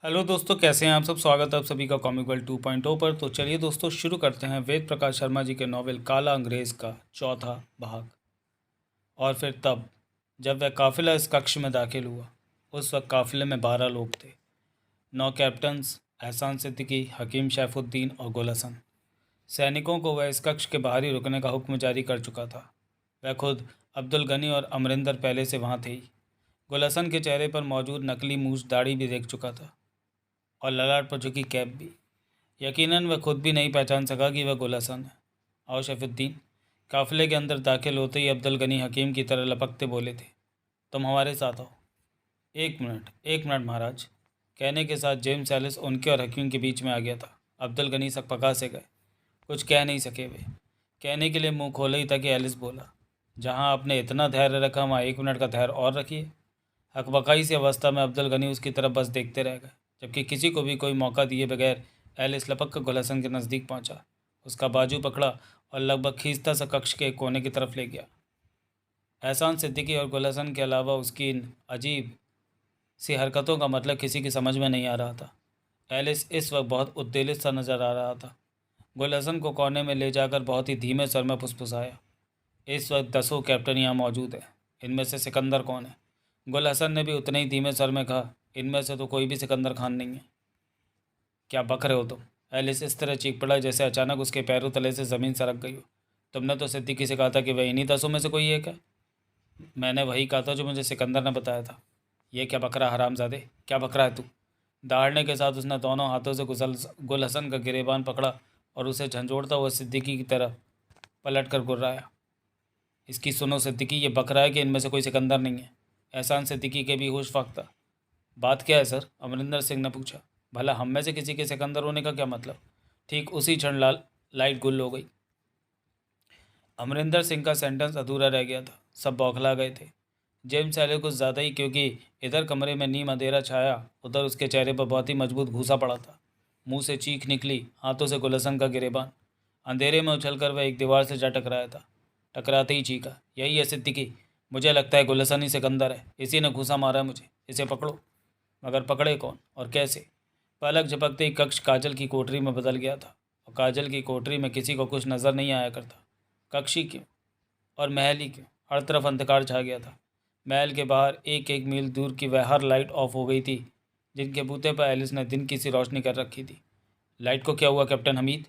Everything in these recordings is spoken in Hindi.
हेलो दोस्तों, कैसे हैं आप सब। स्वागत है आप सभी का कॉमिक वर्ल्ड 2.0 पर। तो चलिए दोस्तों, शुरू करते हैं वेद प्रकाश शर्मा जी के नॉवेल काला अंग्रेज़ का चौथा भाग। और फिर तब जब वह काफिला इस कक्ष में दाखिल हुआ, उस वक्त काफिले में 12 लोग थे। 9 कैप्टन्स, एहसान सिद्दीकी, हकीम शैफुद्दीन और गुल हसन। सैनिकों को वह इस कक्ष के बाहर ही रुकने का हुक्म जारी कर चुका था। वह खुद अब्दुल गनी और अमरिंदर पहले से वहाँ थे ही। गुल हसन के चेहरे पर मौजूद नकली मूछ दाढ़ी भी देख चुका था, और ललाट पर झुकी कैप भी। यकीनन वह खुद भी नहीं पहचान सका कि वह गुल हसन है। और शैफुद्दीन काफिले के अंदर दाखिल होते ही अब्दुल गनी हकीम की तरह लपकते बोले थे, तुम हमारे साथ आओ। एक मिनट महाराज, कहने के साथ जेम्स एलिस उनके और हकीम के बीच में आ गया था। अब्दुल गनी सकपका से गए, कुछ कह नहीं सके वे। कहने के लिए मुंह खोले ही था कि एलिस बोला, जहाँ आपने इतना धैर्य रखा वहाँ 1 मिनट का धैर्य और रखिए। हकबकाई सी अवस्था में अब्दुल गनी उसकी तरफ बस देखते रह गए, जबकि किसी को भी कोई मौका दिए बगैर एलिस लपक कर गुल हसन के नज़दीक पहुंचा, उसका बाजू पकड़ा और लगभग खींचता सा कक्ष के एक कोने की तरफ ले गया। एहसान सिद्दीकी और गुल हसन के अलावा उसकी इन अजीब सी हरकतों का मतलब किसी की समझ में नहीं आ रहा था। एलिस इस वक्त बहुत उत्तेजित सा नजर आ रहा था। गुल हसन को कोने में ले जाकर बहुत ही धीमे स्वर में फुसफुसाया, इस वक्त 10 कैप्टन यहाँ मौजूद हैं, इनमें से सिकंदर कौन है। गुल हसन ने भी उतने ही धीमे स्वर में कहा, इनमें से तो कोई भी सिकंदर खान नहीं है। क्या बक रहे हो तुम। एलिस इस तरह चीख पड़ा जैसे अचानक उसके पैरों तले से ज़मीन सरक गई हो। तुमने तो सिद्दीकी से कहा था कि वह इन्हीं 10 में से कोई एक है। मैंने वही कहा था जो मुझे सिकंदर ने बताया था। ये क्या बकरा हरामजादे, क्या बकरा है तू। दहाड़ने के साथ उसने दोनों हाथों से गुल हसन का गिरेबान पकड़ा और उसे झंझोड़ता हुआ सिद्दीकी की तरफ पलट कर गुर्राया। इसकी सुनो सिद्दीकी, ये बकरा है कि इनमें से कोई सिकंदर नहीं है। एहसान सिद्दीकी के भी होश फाक था। बात क्या है सर, अमरिंदर सिंह ने पूछा। भला हम में से किसी के सिकंदर होने का क्या मतलब। ठीक उसी क्षण लाइट गुल हो गई। अमरिंदर सिंह का सेंटेंस अधूरा रह गया था। सब बौखला गए थे। जेम्स एले कुछ ज़्यादा ही, क्योंकि इधर कमरे में नीम अंधेरा छाया, उधर उसके चेहरे पर बहुत ही मजबूत घूसा पड़ा था। मुंह से चीख निकली, हाथों से गुलशन का गिरेबान। अंधेरे में उछलकर वह एक दीवार से जा टकराया था। टकराते ही चीखा, यही है सिद्दीकी, मुझे लगता है गुलशन ही सिकंदर है, इसी ने घूसा मारा है मुझे, इसे पकड़ो। मगर पकड़े कौन और कैसे। पलक झपकते ही कक्ष काजल की कोठरी में बदल गया था, और काजल की कोठरी में किसी को कुछ नज़र नहीं आया करता। कक्ष ही क्यों, और महल ही क्यों, हर तरफ अंधकार छा गया था। महल के बाहर एक एक मील दूर की वह हर लाइट ऑफ हो गई थी, जिनके बूते पर एलिस ने दिन की सी रोशनी कर रखी थी। लाइट को क्या हुआ कैप्टन हमीद।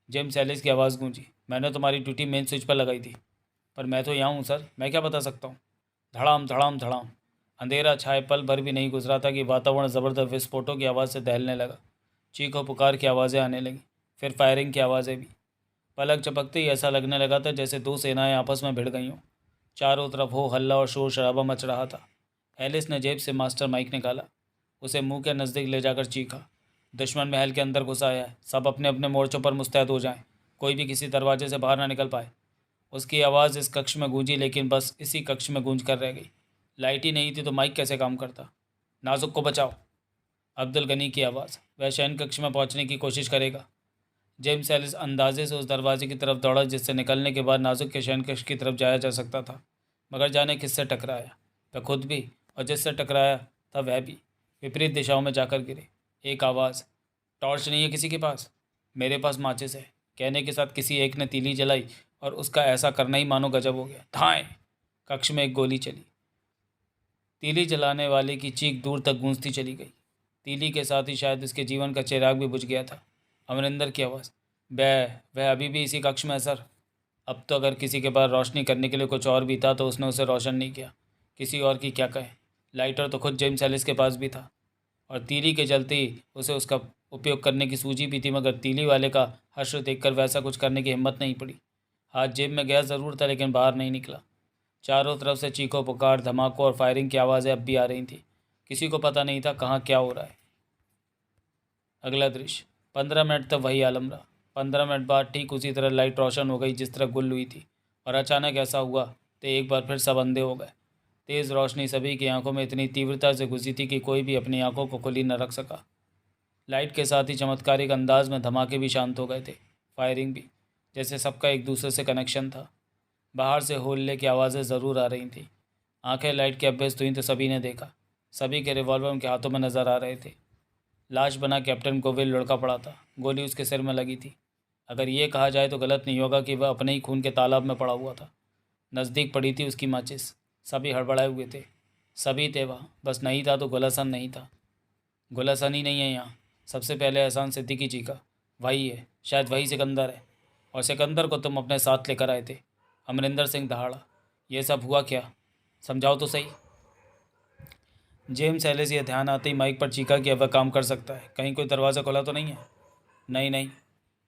जेम्स एलिस की आवाज़ गूंजी। मैंने तुम्हारी ड्यूटी मेन स्विच पर लगाई थी, पर मैं तो यहाँ हूँ सर, मैं क्या बता सकता हूँ। धड़ाम धड़ाम धड़ाम। अंधेरा छाए पल भर भी नहीं गुजरा था कि वातावरण ज़बरदस्त विस्फोटों की आवाज़ से दहलने लगा। चीखों पुकार की आवाज़ें आने लगीं, फिर फायरिंग की आवाज़ें भी। पलक झपकते ही ऐसा लगने लगा था जैसे दो सेनाएं आपस में भिड़ गई हों। चारों तरफ हो हल्ला और शोर शराबा मच रहा था। एलिस ने जेब से मास्टर माइक निकाला, उसे मुंह के नज़दीक ले जाकर चीखा, दुश्मन महल के अंदर घुस आया है, सब अपने अपने मोर्चों पर मुस्तैद हो जाएं, कोई भी किसी दरवाजे से बाहर ना निकल पाए। उसकी आवाज़ इस कक्ष में गूंजी, लेकिन बस इसी कक्ष में गूंज कर रह गई। लाइट ही नहीं थी तो माइक कैसे काम करता। नाजुक को बचाओ। अब्दुल गनी की आवाज़। वह शयन कक्ष में पहुंचने की कोशिश करेगा। जेम्स एलिस अंदाजे से उस दरवाजे की तरफ दौड़ा जिससे निकलने के बाद नाजुक के शयन कक्ष की तरफ जाया जा सकता था, मगर जाने किससे टकराया। वह खुद भी, और जिससे टकराया था वह भी, विपरीत दिशाओं में जाकर गिरे। एक आवाज़, टॉर्च नहीं है किसी के पास। मेरे पास माचिस है, कहने के साथ किसी एक ने तीली जलाई, और उसका ऐसा करना ही मानो गजब हो गया। धाएं। कक्ष में एक गोली चली। तीली जलाने वाले की चीख दूर तक गूंजती चली गई। तीली के साथ ही शायद उसके जीवन का चिराग भी बुझ गया था। अमरिंदर की आवाज़, वह अभी भी इसी कक्ष में है सर। अब तो अगर किसी के पास रोशनी करने के लिए कुछ और भी था तो उसने उसे रोशन नहीं किया। किसी और की क्या कहे, लाइटर तो खुद जेम्स एलिस के पास भी था, और तीली के जलते ही उसे उसका उपयोग करने की सूझी भी थी, मगर तीली वाले का हर्ष देखकर वैसा कुछ करने की हिम्मत नहीं पड़ी। हाथ जेब में गया ज़रूर था, लेकिन बाहर नहीं निकला। चारों तरफ से चीखों पुकार, धमाकों और फायरिंग की आवाज़ें अब भी आ रही थीं। किसी को पता नहीं था कहाँ क्या हो रहा है। अगला दृश्य। 15 मिनट तक वही आलम रहा। 15 मिनट बाद ठीक उसी तरह लाइट रोशन हो गई जिस तरह गुल हुई थी, और अचानक ऐसा हुआ तो एक बार फिर सब अंधे हो गए। तेज़ रोशनी सभी की आंखों में इतनी तीव्रता से घुसी थी कि कोई भी अपनी आंखों को खुली न रख सका। लाइट के साथ ही चमत्कारिक अंदाज में धमाके भी शांत हो गए थे, फायरिंग भी, जैसे सबका एक दूसरे से कनेक्शन था। बाहर से होल्ले की आवाज़ें ज़रूर आ रही थीं। आंखें लाइट के अभ्यस्त हुई तो सभी ने देखा, सभी के रिवॉल्वर उनके हाथों में नज़र आ रहे थे। लाश बना कैप्टन कोविल लुढ़का पड़ा था। गोली उसके सिर में लगी थी। अगर ये कहा जाए तो गलत नहीं होगा कि वह अपने ही खून के तालाब में पड़ा हुआ था। नज़दीक पड़ी थी उसकी माचिस। सभी हड़बड़ाए हुए थे। सभी थे वहाँ, बस नहीं था तो गुल हसन नहीं था। गुल हसन ही नहीं है यहाँ। सबसे पहले एहसान सिद्दीकी चीखा, वही है, शायद वही सिकंदर है। और सिकंदर को तुम अपने साथ लेकर आए थे। अमरिंदर सिंह दहाड़ा, ये सब हुआ क्या? समझाओ तो सही। जेम्स एलिस ये ध्यान आते ही माइक पर चीखा कि अब वह काम कर सकता है। कहीं कोई दरवाज़ा खुला तो नहीं है? नहीं नहीं।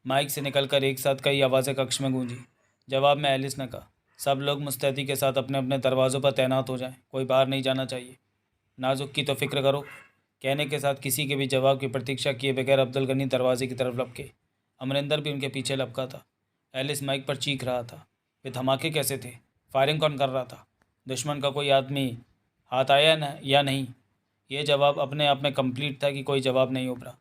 माइक से निकलकर एक साथ कई आवाज़ें कक्ष में गूंजी। जवाब में एलिस ने कहा, सब लोग मुस्तैदी के साथ अपने अपने दरवाज़ों पर तैनात हो जाएं। कोई बाहर नहीं जाना चाहिए। नाजुक की तो फिक्र करो। कहने के साथ किसी के भी जवाब की प्रतीक्षा किए बगैर अब्दुल गनी दरवाजे की तरफ लपके। अमरिंदर भी उनके पीछे लपका था। एलिस माइक पर चीख रहा था, वे धमाके कैसे थे? फायरिंग कौन कर रहा था? दुश्मन का कोई आदमी हाथ आया न या नहीं? ये जवाब अपने आप में कंप्लीट था कि कोई जवाब नहीं उभरा।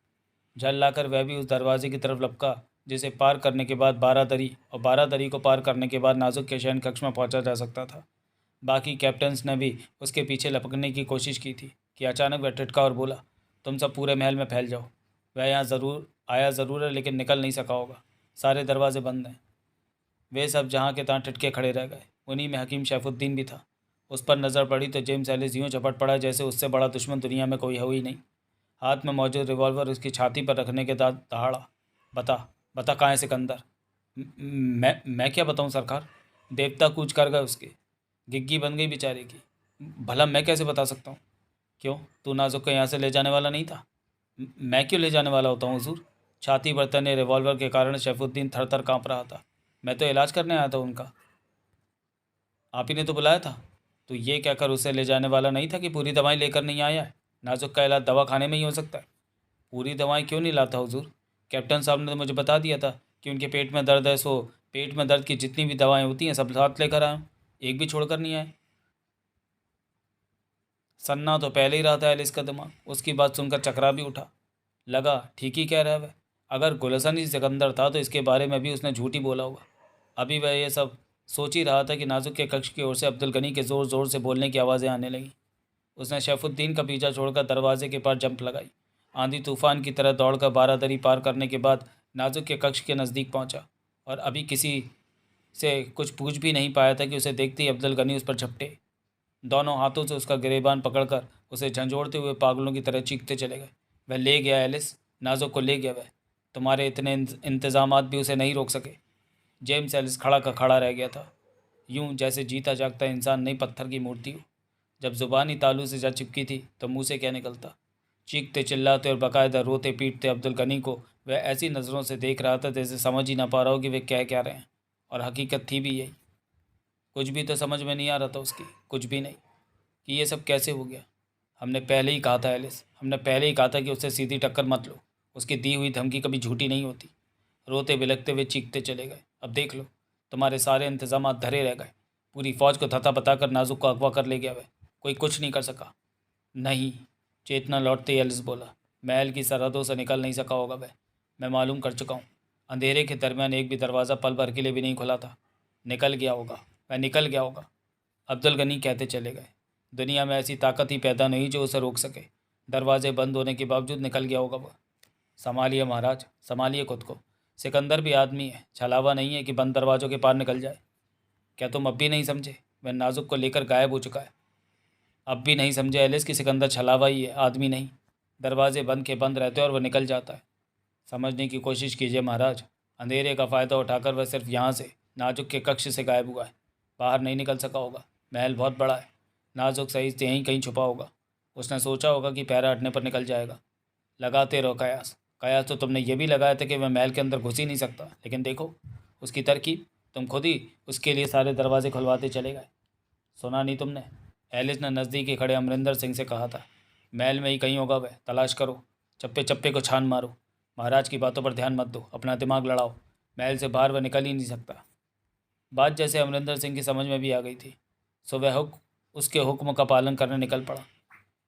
झल लाकर वह भी उस दरवाजे की तरफ लपका जिसे पार करने के बाद 12 दरी और 12 दरी को पार करने के बाद नाजुक के शयन कक्ष में पहुंचा जा सकता था। बाकी कैप्टन्स ने भी उसके पीछे लपकने की कोशिश की थी कि अचानक वह टिटका और बोला, तुम सब पूरे महल में फैल जाओ। वह यहाँ ज़रूर है लेकिन निकल नहीं सका होगा। सारे दरवाजे बंद हैं। वे सब जहाँ के तहाँ टिटके खड़े रह गए। उन्हीं में हकीम शैफुद्दीन भी था। उस पर नज़र पड़ी तो जेम्स एलिस यूँ झपट पड़ा जैसे उससे बड़ा दुश्मन दुनिया में कोई है ही नहीं। हाथ में मौजूद रिवॉल्वर उसकी छाती पर रखने के बाद दहाड़ा, बता बता कहाँ है सिकंदर? मैं क्या बताऊँ सरकार? देवता कूच कर गए उसके। गिग्गी बन गई बेचारे की। भला मैं कैसे बता सकता हूँ? क्यों, तू नाजुक को यहाँ से ले जाने वाला नहीं था? मैं क्यों ले जाने वाला होता हूँ हुजूर? छाती पर तने रिवॉल्वर के कारण शैफुद्दीन थर थर काँप रहा था। मैं तो इलाज करने आया था उनका। आप ही ने तो बुलाया था। तो ये कहकर उसे ले जाने वाला नहीं था कि पूरी दवाएं लेकर नहीं आया है? नाजुक का इलाज दवा खाने में ही हो सकता है। पूरी दवाएं क्यों नहीं लाता हुजूर? कैप्टन साहब ने तो मुझे बता दिया था कि उनके पेट में दर्द है, सो पेट में दर्द की जितनी भी दवाएं होती हैं सब साथ लेकर आया हूँ, एक भी छोड़कर नहीं आए। सन्ना तो पहले ही रहा था एलिस का दिमाग। उसकी बात सुनकर चकरा भी उठा। लगा ठीक ही कह रहा है वह। अगर गुलशन ही सिकंदर था तो इसके बारे में भी उसने झूठ ही बोला होगा। अभी वह ये सब सोच ही रहा था कि नाजुक के कक्ष की ओर से अब्दुल गनी के ज़ोर ज़ोर से बोलने की आवाज़ें आने लगीं। उसने शैफुद्दीन का पीछा छोड़कर दरवाजे के पार जंप लगाई। आंधी तूफान की तरह दौड़कर 12 दरी पार करने के बाद नाजुक के कक्ष के नज़दीक पहुंचा और अभी किसी से कुछ पूछ भी नहीं पाया था कि उसे देखते ही अब्दुल गनी उस पर झपटे। दोनों हाथों से उसका गिरेबान पकड़कर उसे झंझोड़ते हुए पागलों की तरह चीखते चले गए, वह ले गया एलिस, नाजुक को ले गया वह। तुम्हारे इतने इंतजामात भी उसे नहीं रोक सके। जेम्स एलिस खड़ा का खड़ा रह गया था, यूं जैसे जीता जागता इंसान नहीं पत्थर की मूर्ति हो। जब जुबानी तालू से जा चिपकी थी तो मुंह से क्या निकलता? चीखते चिल्लाते और बाकायदा रोते पीटते अब्दुल गनी को वह ऐसी नज़रों से देख रहा था जैसे समझ ही ना पा रहा हो कि वे कह क्या रहे हैं। और हकीकत थी भी यही। कुछ भी तो समझ में नहीं आ रहा था उसकी, कुछ भी नहीं, कि ये सब कैसे हो गया। हमने पहले ही कहा था एलिस, हमने पहले ही कहा था कि उससे सीधी टक्कर मत लो। उसकी दी हुई धमकी कभी झूठी नहीं होती। रोते बिलखते हुए चीखते चले गए। अब देख लो, तुम्हारे सारे इंतजाम धरे रह गए। पूरी फौज को थता बताकर नाजुक को अगवा कर ले गया वह। कोई कुछ नहीं कर सका। नहीं, चेतना लौटते ही एलिस बोला, महल की सरहदों से निकल नहीं सका होगा वह। मैं मालूम कर चुका हूँ। अंधेरे के दरमियान एक भी दरवाज़ा पल भर के लिए भी नहीं खुला था। निकल गया होगा, वह निकल गया होगा। अब्दुल गनी कहते चले गए। दुनिया में ऐसी ताकत ही पैदा नहीं जो उसे रोक सके। दरवाजे बंद होने के बावजूद निकल गया होगा वह। संभालिए महाराज, संभालिए खुद को। सिकंदर भी आदमी है, छलावा नहीं है कि बंद दरवाज़ों के पार निकल जाए। क्या तुम अब भी नहीं समझे? वह नाजुक को लेकर गायब हो चुका है। अब भी नहीं समझे एलिस कि सिकंदर छलावा ही है, आदमी नहीं। दरवाजे बंद के बंद रहते हैं और वह निकल जाता है। समझने की कोशिश कीजिए महाराज। अंधेरे का फ़ायदा उठाकर वह सिर्फ यहाँ से, नाजुक के कक्ष से गायब हुआ है। बाहर नहीं निकल सका होगा। महल बहुत बड़ा है, नाजुक सही से यहीं कहीं छुपा होगा। उसने सोचा होगा कि पैरा हटने पर निकल जाएगा। लगाते रहो कयास। कयास तो तुमने ये भी लगाया था कि वह महल के अंदर घुस ही नहीं सकता, लेकिन देखो उसकी तरकीब। तुम खुद ही उसके लिए सारे दरवाजे खुलवाते चले गए। सुना नहीं तुमने? एलिस ने नज़दीक ही खड़े अमरिंदर सिंह से कहा था। महल में ही कहीं होगा वह, तलाश करो, चप्पे चप्पे को छान मारो। महाराज की बातों पर ध्यान मत दो, अपना दिमाग लड़ाओ। महल से बाहर वह निकल ही नहीं सकता। बात जैसे अमरिंदर सिंह की समझ में भी आ गई थी, सो वह उसके हुक्म का पालन करने निकल पड़ा।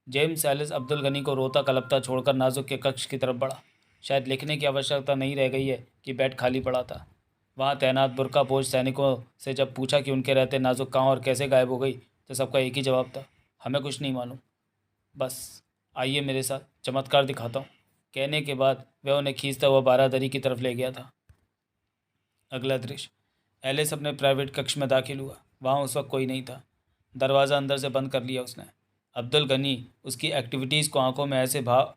जेम्स एलिस अब्दुल गनी को रोता कलपता छोड़कर नाजुक के कक्ष की तरफ बढ़ा। शायद लिखने की आवश्यकता नहीं रह गई है कि बेड खाली पड़ा था। वहाँ तैनात बुर्कापोश सैनिकों से जब पूछा कि उनके रहते नाजुक कहाँ और कैसे गायब हो गई, तो सबका एक ही जवाब था, हमें कुछ नहीं मालूम। बस आइए मेरे साथ, चमत्कार दिखाता हूँ। कहने के बाद वह उन्हें खींचता हुआ बारादरी की तरफ ले गया था। अगला दृश्य, एलिस अपने प्राइवेट कक्ष में दाखिल हुआ। वहाँ उस वक्त कोई नहीं था। दरवाज़ा अंदर से बंद कर लिया उसने। अब्दुल गनी उसकी एक्टिविटीज़ को आंखों में ऐसे भाव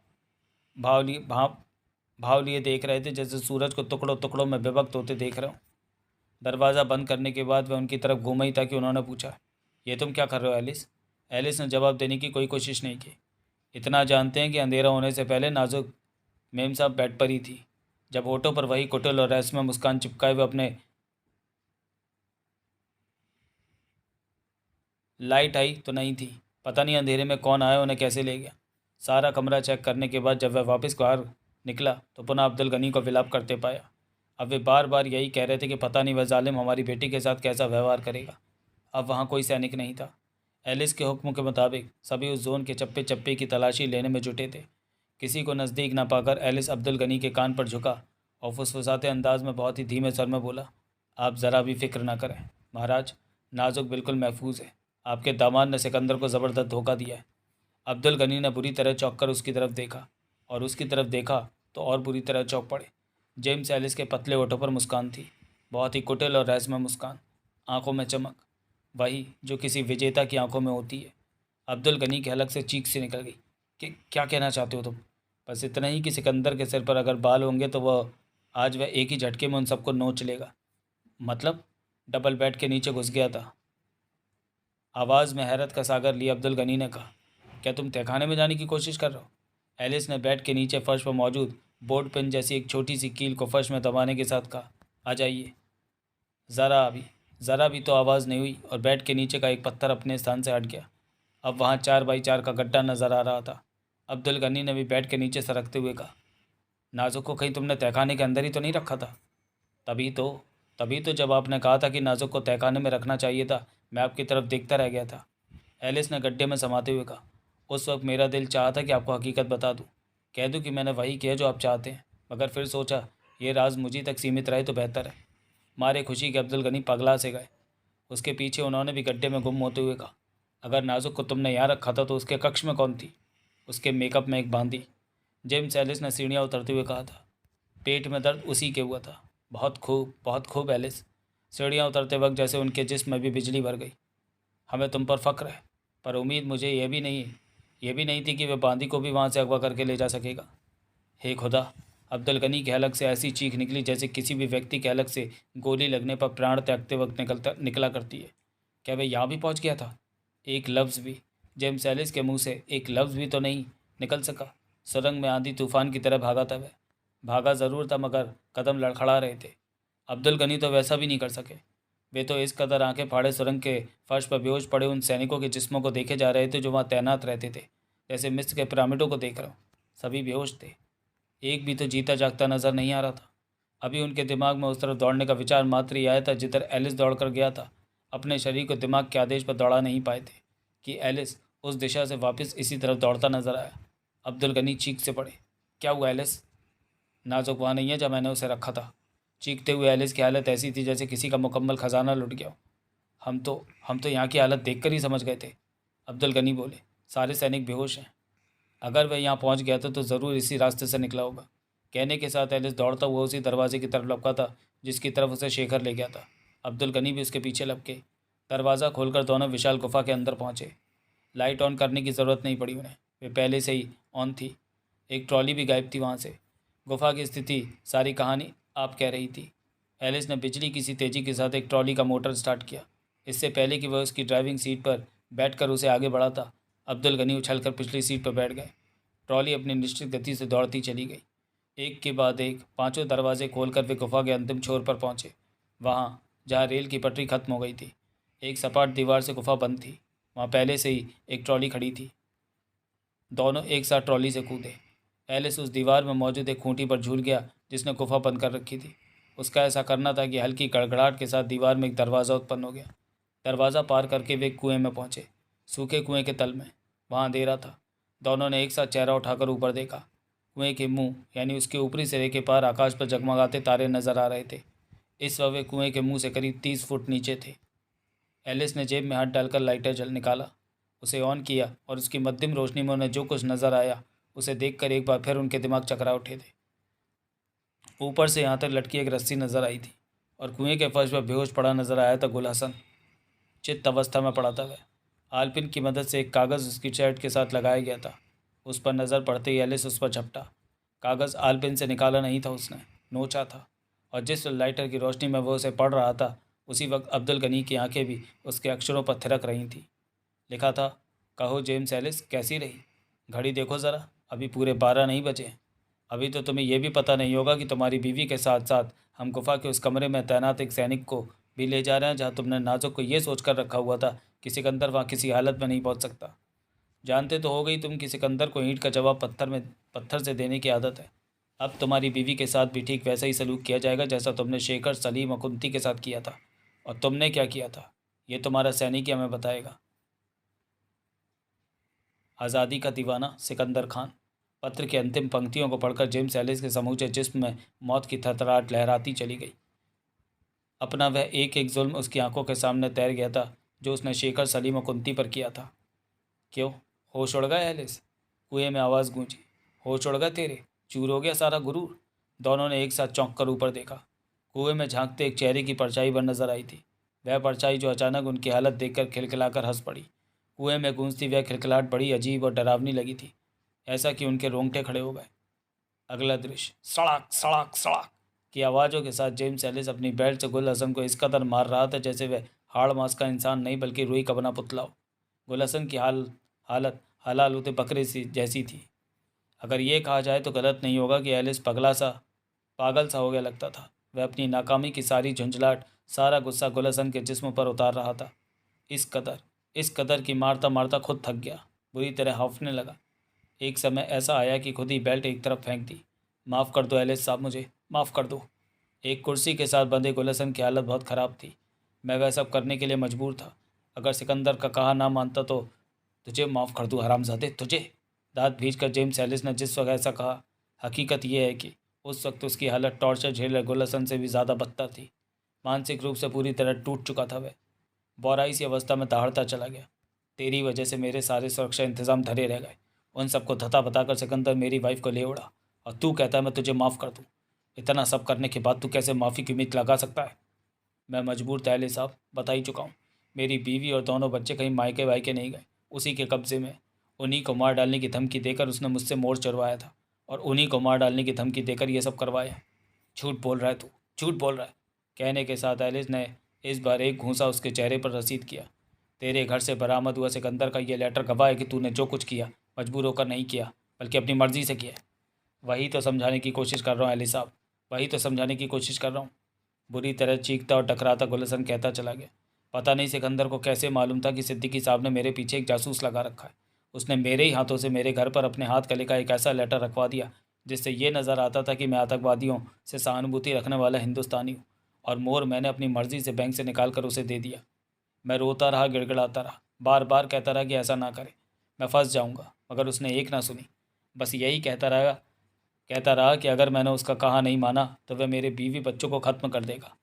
लिए देख रहे थे जैसे सूरज को टुकड़ों टुकड़ों में विभक्त होते देख रहे हो। दरवाज़ा बंद करने के बाद वह उनकी तरफ घूमा ही था कि उन्होंने पूछा, ये तुम क्या कर रहे हो एलिस? एलिस ने जवाब देने की कोई कोशिश नहीं की। इतना जानते हैं कि अंधेरा होने से पहले नाजुक मेम साहब बेड पर ही थी। जब होठों पर वही कुटिल और रहस्यमय मुस्कान चिपकाए हुए अपने लाइट आई तो नहीं थी। पता नहीं अंधेरे में कौन आया, उन्हें कैसे ले गया। सारा कमरा चेक करने के बाद जब वह वापस बाहर निकला तो पुनः अब्दुल गनी को विलाप करते पाया। अब वे बार बार यही कह रहे थे कि पता नहीं वह जालिम हमारी बेटी के साथ कैसा व्यवहार करेगा। अब वहाँ कोई सैनिक नहीं था। एलिस के हुक्म के मुताबिक सभी उस जोन के चप्पे चप्पे की तलाशी लेने में जुटे थे। किसी को नज़दीक न पाकर एलिस अब्दुल गनी के कान पर झुका और फुसफुसाते अंदाज में बहुत ही धीमे स्वर में बोला, आप ज़रा भी फिक्र ना करें महाराज, नाजुक बिल्कुल महफूज है। आपके दामाद ने सिकंदर को ज़बरदस्त धोखा दिया है। अब्दुल गनी ने बुरी तरह चौंक कर उसकी तरफ देखा और उसकी तरफ देखा तो और बुरी तरह चौंक पड़े। जेम्स एलिस के पतले होठों पर मुस्कान थी, बहुत ही कुटिल और रहस्यमय मुस्कान, आंखों में चमक, वही जो किसी विजेता की आंखों में होती है। अब्दुल गनी के हलक से चीख से निकल गई कि क्या कहना चाहते हो तुम? बस इतना ही कि सिकंदर के सिर पर अगर बाल होंगे तो वह आज वह एक ही झटके में उन सबको नोच लेगा। मतलब? डबल बेड के नीचे घुस गया था। आवाज़ में हैरत का सागर लिए अब्दुल गनी ने कहा, क्या तुम तहखाने में जाने की कोशिश कर रहे हो? एलिस ने बेड के नीचे फर्श पर मौजूद बोर्ड पेन जैसी एक छोटी सी कील को फर्श में दबाने के साथ कहा, आ जाइए। ज़रा भी तो आवाज़ नहीं हुई और बेड के नीचे का एक पत्थर अपने स्थान से हट गया। अब वहाँ 4x4 का गड्ढा नजर आ रहा था। अब्दुल गनी ने भी बेड के नीचे सरकते हुए कहा, नाजुक को कहीं तुमने तहखाने के अंदर ही तो नहीं रखा था? तभी तो तभी तो जब आपने कहा था कि नाजुक को तहखाने में रखना चाहिए था, मैं आपकी तरफ देखता रह गया था। एलिस ने गड्ढे में समाते हुए कहा, उस वक्त मेरा दिल चाहा था कि आपको हकीकत बता दूं, कह दूं कि मैंने वही किया जो आप चाहते हैं, मगर फिर सोचा ये राज मुझी तक सीमित रहे तो बेहतर है। मारे खुशी के अब्दुल गनी पगला से गए। उसके पीछे उन्होंने भी गड्ढे में गुम होते हुए कहा, अगर नाजुक को तुमने यहाँ रखा था तो उसके कक्ष में कौन थी? उसके मेकअप में एक बांदी। जेम्स एलिस ने सीढ़ियाँ उतरते हुए कहा था। पेट में दर्द उसी के हुआ था। बहुत खूब एलिस। सीढ़ियाँ उतरते वक्त जैसे उनके जिस्म में भी बिजली भर गई। हमें तुम पर फ़ख्र है, पर उम्मीद मुझे ये भी नहीं थी कि वह बांदी को भी वहाँ से अगवा करके ले जा सकेगा। हे खुदा! अब्दुल गनी के हलक से ऐसी चीख निकली जैसे किसी भी व्यक्ति के हलक से गोली लगने पर प्राण त्यागते वक्त निकला करती है। क्या वह यहाँ भी पहुँच गया था? एक लफ्ज़ भी जेम्स एलिस के मुंह से एक लफ्ज़ भी तो नहीं निकल सका। सुरंग में आंधी तूफान की तरह भागा था वह। भागा ज़रूर था मगर कदम लड़खड़ा रहे थे। अब्दुल गनी तो वैसा भी नहीं कर सके। वे तो इस कदर आंखें फाड़े सुरंग के फर्श पर बेहोश पड़े उन सैनिकों के जिस्मों को देखे जा रहे थे जो वहाँ तैनात रहते थे, जैसे मिस्र के पिरामिडों को देख रहा हूँ। सभी बेहोश थे, एक भी तो जीता जागता नजर नहीं आ रहा था। अभी उनके दिमाग में उस तरफ दौड़ने का विचार मात्र ही आया था जिधर एलिस दौड़ कर गया था। अपने शरीर को दिमाग के आदेश पर दौड़ा नहीं पाए थे कि एलिस उस दिशा से वापस इसी तरफ दौड़ता नजर आया। अब्दुल गनी चीख से पड़े, क्या हुआ एलिस? नाजुक वहाँ नहीं है जब मैंने उसे रखा था। चीखते हुए एलिस की हालत ऐसी थी जैसे किसी का मुकम्मल खजाना लुट गया हो। हम तो यहाँ की हालत देखकर ही समझ गए थे। अब्दुल गनी बोले, सारे सैनिक बेहोश हैं। अगर वह यहाँ पहुँच गया था तो ज़रूर इसी रास्ते से निकला होगा। कहने के साथ एलिस दौड़ता हुआ उसी दरवाजे की तरफ लपका था जिसकी तरफ उसे शेखर ले गया था। अब्दुल गनी भी उसके पीछे लपके। दरवाज़ा खोलकर दोनों विशाल गुफा के अंदर पहुँचे। लाइट ऑन करने की ज़रूरत नहीं पड़ी उन्हें, वे पहले से ही ऑन थी। एक ट्रॉली भी गायब थी वहाँ से। गुफा की स्थिति सारी कहानी आप कह रही थी। एलिस ने बिजली की सी तेज़ी के साथ एक ट्रॉली का मोटर स्टार्ट किया। इससे पहले कि वह उसकी ड्राइविंग सीट पर बैठकर उसे आगे बढ़ाता, अब्दुल गनी उछलकर पिछली सीट पर बैठ गए। ट्रॉली अपनी निश्चित गति से दौड़ती चली गई। एक के बाद एक पांचों दरवाजे खोलकर वे गुफा के अंतिम छोर पर पहुंचे, वहां जहां रेल की पटरी खत्म हो गई थी। एक सपाट दीवार से गुफा बंद थी। वहां पहले से ही एक ट्रॉली खड़ी थी। दोनों एक साथ ट्रॉली से कूदे। एलिस उस दीवार में मौजूद एक खूंटी पर झूल गया जिसने गुफा बंद कर रखी थी। उसका ऐसा करना था कि हल्की गड़गड़ाहट के साथ दीवार में एक दरवाज़ा उत्पन्न हो गया। दरवाज़ा पार करके वे कुएं में पहुंचे। सूखे कुएं के तल में वहाँ अंधेरा था। दोनों ने एक साथ चेहरा उठाकर ऊपर देखा। कुएं के मुंह यानी उसके ऊपरी सिरे के पार आकाश पर जगमगाते तारे नजर आ रहे थे। इस वक्त वे कुएं के मुंह से करीब 30 फुट नीचे थे। एलिस ने जेब में हाथ डालकर लाइटर जल निकाला, उसे ऑन किया और उसकी मध्यम रोशनी में उन्हें जो कुछ नज़र आया उसे देखकर एक बार फिर उनके दिमाग चकरा उठे थे। ऊपर से यहाँ तक लटकी एक रस्सी नजर आई थी और कुएं के फर्श पर बेहोश पड़ा नजर आया था गुल हसन। चित्त अवस्था में पड़ा था वह। आलपिन की मदद से एक कागज़ उसकी शर्ट के साथ लगाया गया था। उस पर नज़र पड़ते ही एलिस उस पर झपटा। कागज़ आलपिन से निकाला नहीं था उसने, नोचा था। और जिस लाइटर की रोशनी में वो उसे पढ़ रहा था, उसी वक्त अब्दुल गनी की आंखें भी उसके अक्षरों पर थिरक रही थीं। लिखा था, कहो जेम्स एलिस कैसी रही? घड़ी देखो ज़रा, अभी पूरे 12 नहीं बजे। अभी तो तुम्हें यह भी पता नहीं होगा कि तुम्हारी बीवी के साथ साथ हम गुफा के उस कमरे में तैनात एक सैनिक को भी ले जा रहे हैं जहाँ तुमने नाजुक को ये सोच कर रखा हुआ था कि सिकंदर वहाँ किसी हालत में नहीं पहुँच सकता। जानते तो हो गई तुम कि सिकंदर को ईंट का जवाब पत्थर से देने की आदत है। अब तुम्हारी बीवी के साथ भी ठीक वैसा ही सलूक किया जाएगा जैसा तुमने शेखर, सलीम और कुंती के साथ किया था। और तुमने क्या किया था ये तुम्हारा सैनिक ही हमें बताएगा। आज़ादी का दीवाना सिकंदर खान। पत्र की अंतिम पंक्तियों को पढ़कर जेम्स एलिस के समूचे जिस्म में मौत की थरथराहट लहराती चली गई। अपना वह एक एक जुल्म उसकी आंखों के सामने तैर गया था जो उसने शेखर, सलीम और कुंती पर किया था। क्यों, होश उड़ गया एलिस? कुएं में आवाज़ गूंजी। होश उड़ गया तेरे? चूर हो गया सारा गुरूर? दोनों ने एक साथ चौंक कर ऊपर देखा। कुएं में झांकते एक चेहरे की परछाई पर नजर आई थी। वह परछाई जो अचानक उनकी हालत देखकर खिलखिलाकर हंस पड़ी। कुएं में गूंजती वह खिलखिलाहट बड़ी अजीब और डरावनी लगी थी, ऐसा कि उनके रोंगटे खड़े हो गए। अगला दृश्य, सड़ाक सड़ाक सड़ाक की आवाज़ों के साथ जेम्स एलिस अपनी बेल्ट से गुल हसन को इस कदर मार रहा था जैसे वह हाड़ मांस का इंसान नहीं बल्कि रुई का बना पुतला हो। गुल हसन की हालत हलाल होते बकरे सी जैसी थी। अगर ये कहा जाए तो गलत नहीं होगा कि एलिस पागल सा हो गया लगता था। वह अपनी नाकामी की सारी झुंझलाहट, सारा गुस्सा गुल हसन के जिस्म पर उतार रहा था। इस कदर कि मारता मारता खुद थक गया, बुरी तरह हाँफने लगा। एक समय ऐसा आया कि खुद ही बेल्ट एक तरफ फेंक दी। माफ़ कर दो एलिस साहब, मुझे माफ़ कर दो। एक कुर्सी के साथ बंधे गुलशन की हालत बहुत ख़राब थी। मैं वह सब करने के लिए मजबूर था। अगर सिकंदर का कहा ना मानता तो तुझे माफ़ कर दूँ हरामजादे, तुझे। दांत भींच कर जेम्स एलिस ने जिस वक्त ऐसा कहा, हकीकत यह है कि उस वक्त उसकी हालत टॉर्चर झेल गुलशन से भी ज़्यादा बदतर थी। मानसिक रूप से पूरी तरह टूट चुका था वह। बौराई सी अवस्था में दहाड़ता चला गया। तेरी वजह से मेरे सारे सुरक्षा इंतजाम धरे रह गए। उन सबको धता बताकर सिकंदर मेरी वाइफ को ले उड़ा और तू कहता है मैं तुझे माफ़ कर दूँ। इतना सब करने के बाद तू कैसे माफ़ी की उम्मीद लगा सकता है? मैं मजबूर था एले साहब, बता ही चुका हूँ। मेरी बीवी और दोनों बच्चे कहीं मायके वायके नहीं गए, उसी के कब्जे में। उन्हीं को मार डालने की धमकी देकर उसने मुझसे मोड़ चढ़वाया था और उन्हीं को मार डालने की धमकी देकर ये सब करवाया। झूठ बोल रहा है तू, झूठ बोल रहा है। कहने के साथ एलिस ने इस बार एक घूंसा उसके चेहरे पर रसीद किया। तेरे घर से बरामद हुआ सिकंदर का ये लेटर गवाह है कि तूने जो कुछ किया मजबूर होकर नहीं किया, बल्कि अपनी मर्जी से किया। वही तो समझाने की कोशिश कर रहा हूँ एलिस साहब, वही तो समझाने की कोशिश कर रहा हूँ। बुरी तरह चीखता और टकराता गुलशन कहता चला गया। पता नहीं सिकंदर को कैसे मालूम था कि सिद्दीकी साहब ने मेरे पीछे एक जासूस लगा रखा है। उसने मेरे ही हाथों से मेरे घर पर अपने हाथ कले का एक ऐसा लेटर रखवा दिया जिससे ये नज़र आता था कि मैं आतंकवादियों से सहानुभूति रखने वाला हिंदुस्तानी हूँ। और मोहर मैंने अपनी मर्जी से बैंक से निकाल कर उसे दे दिया। मैं रोता रहा, गिड़गिड़ाता रहा, बार बार कहता रहा कि ऐसा ना करे, मैं फंस जाऊंगा, मगर उसने एक ना सुनी। बस यही कहता रहा कि अगर मैंने उसका कहा नहीं माना तो वह मेरे बीवी बच्चों को ख़त्म कर देगा,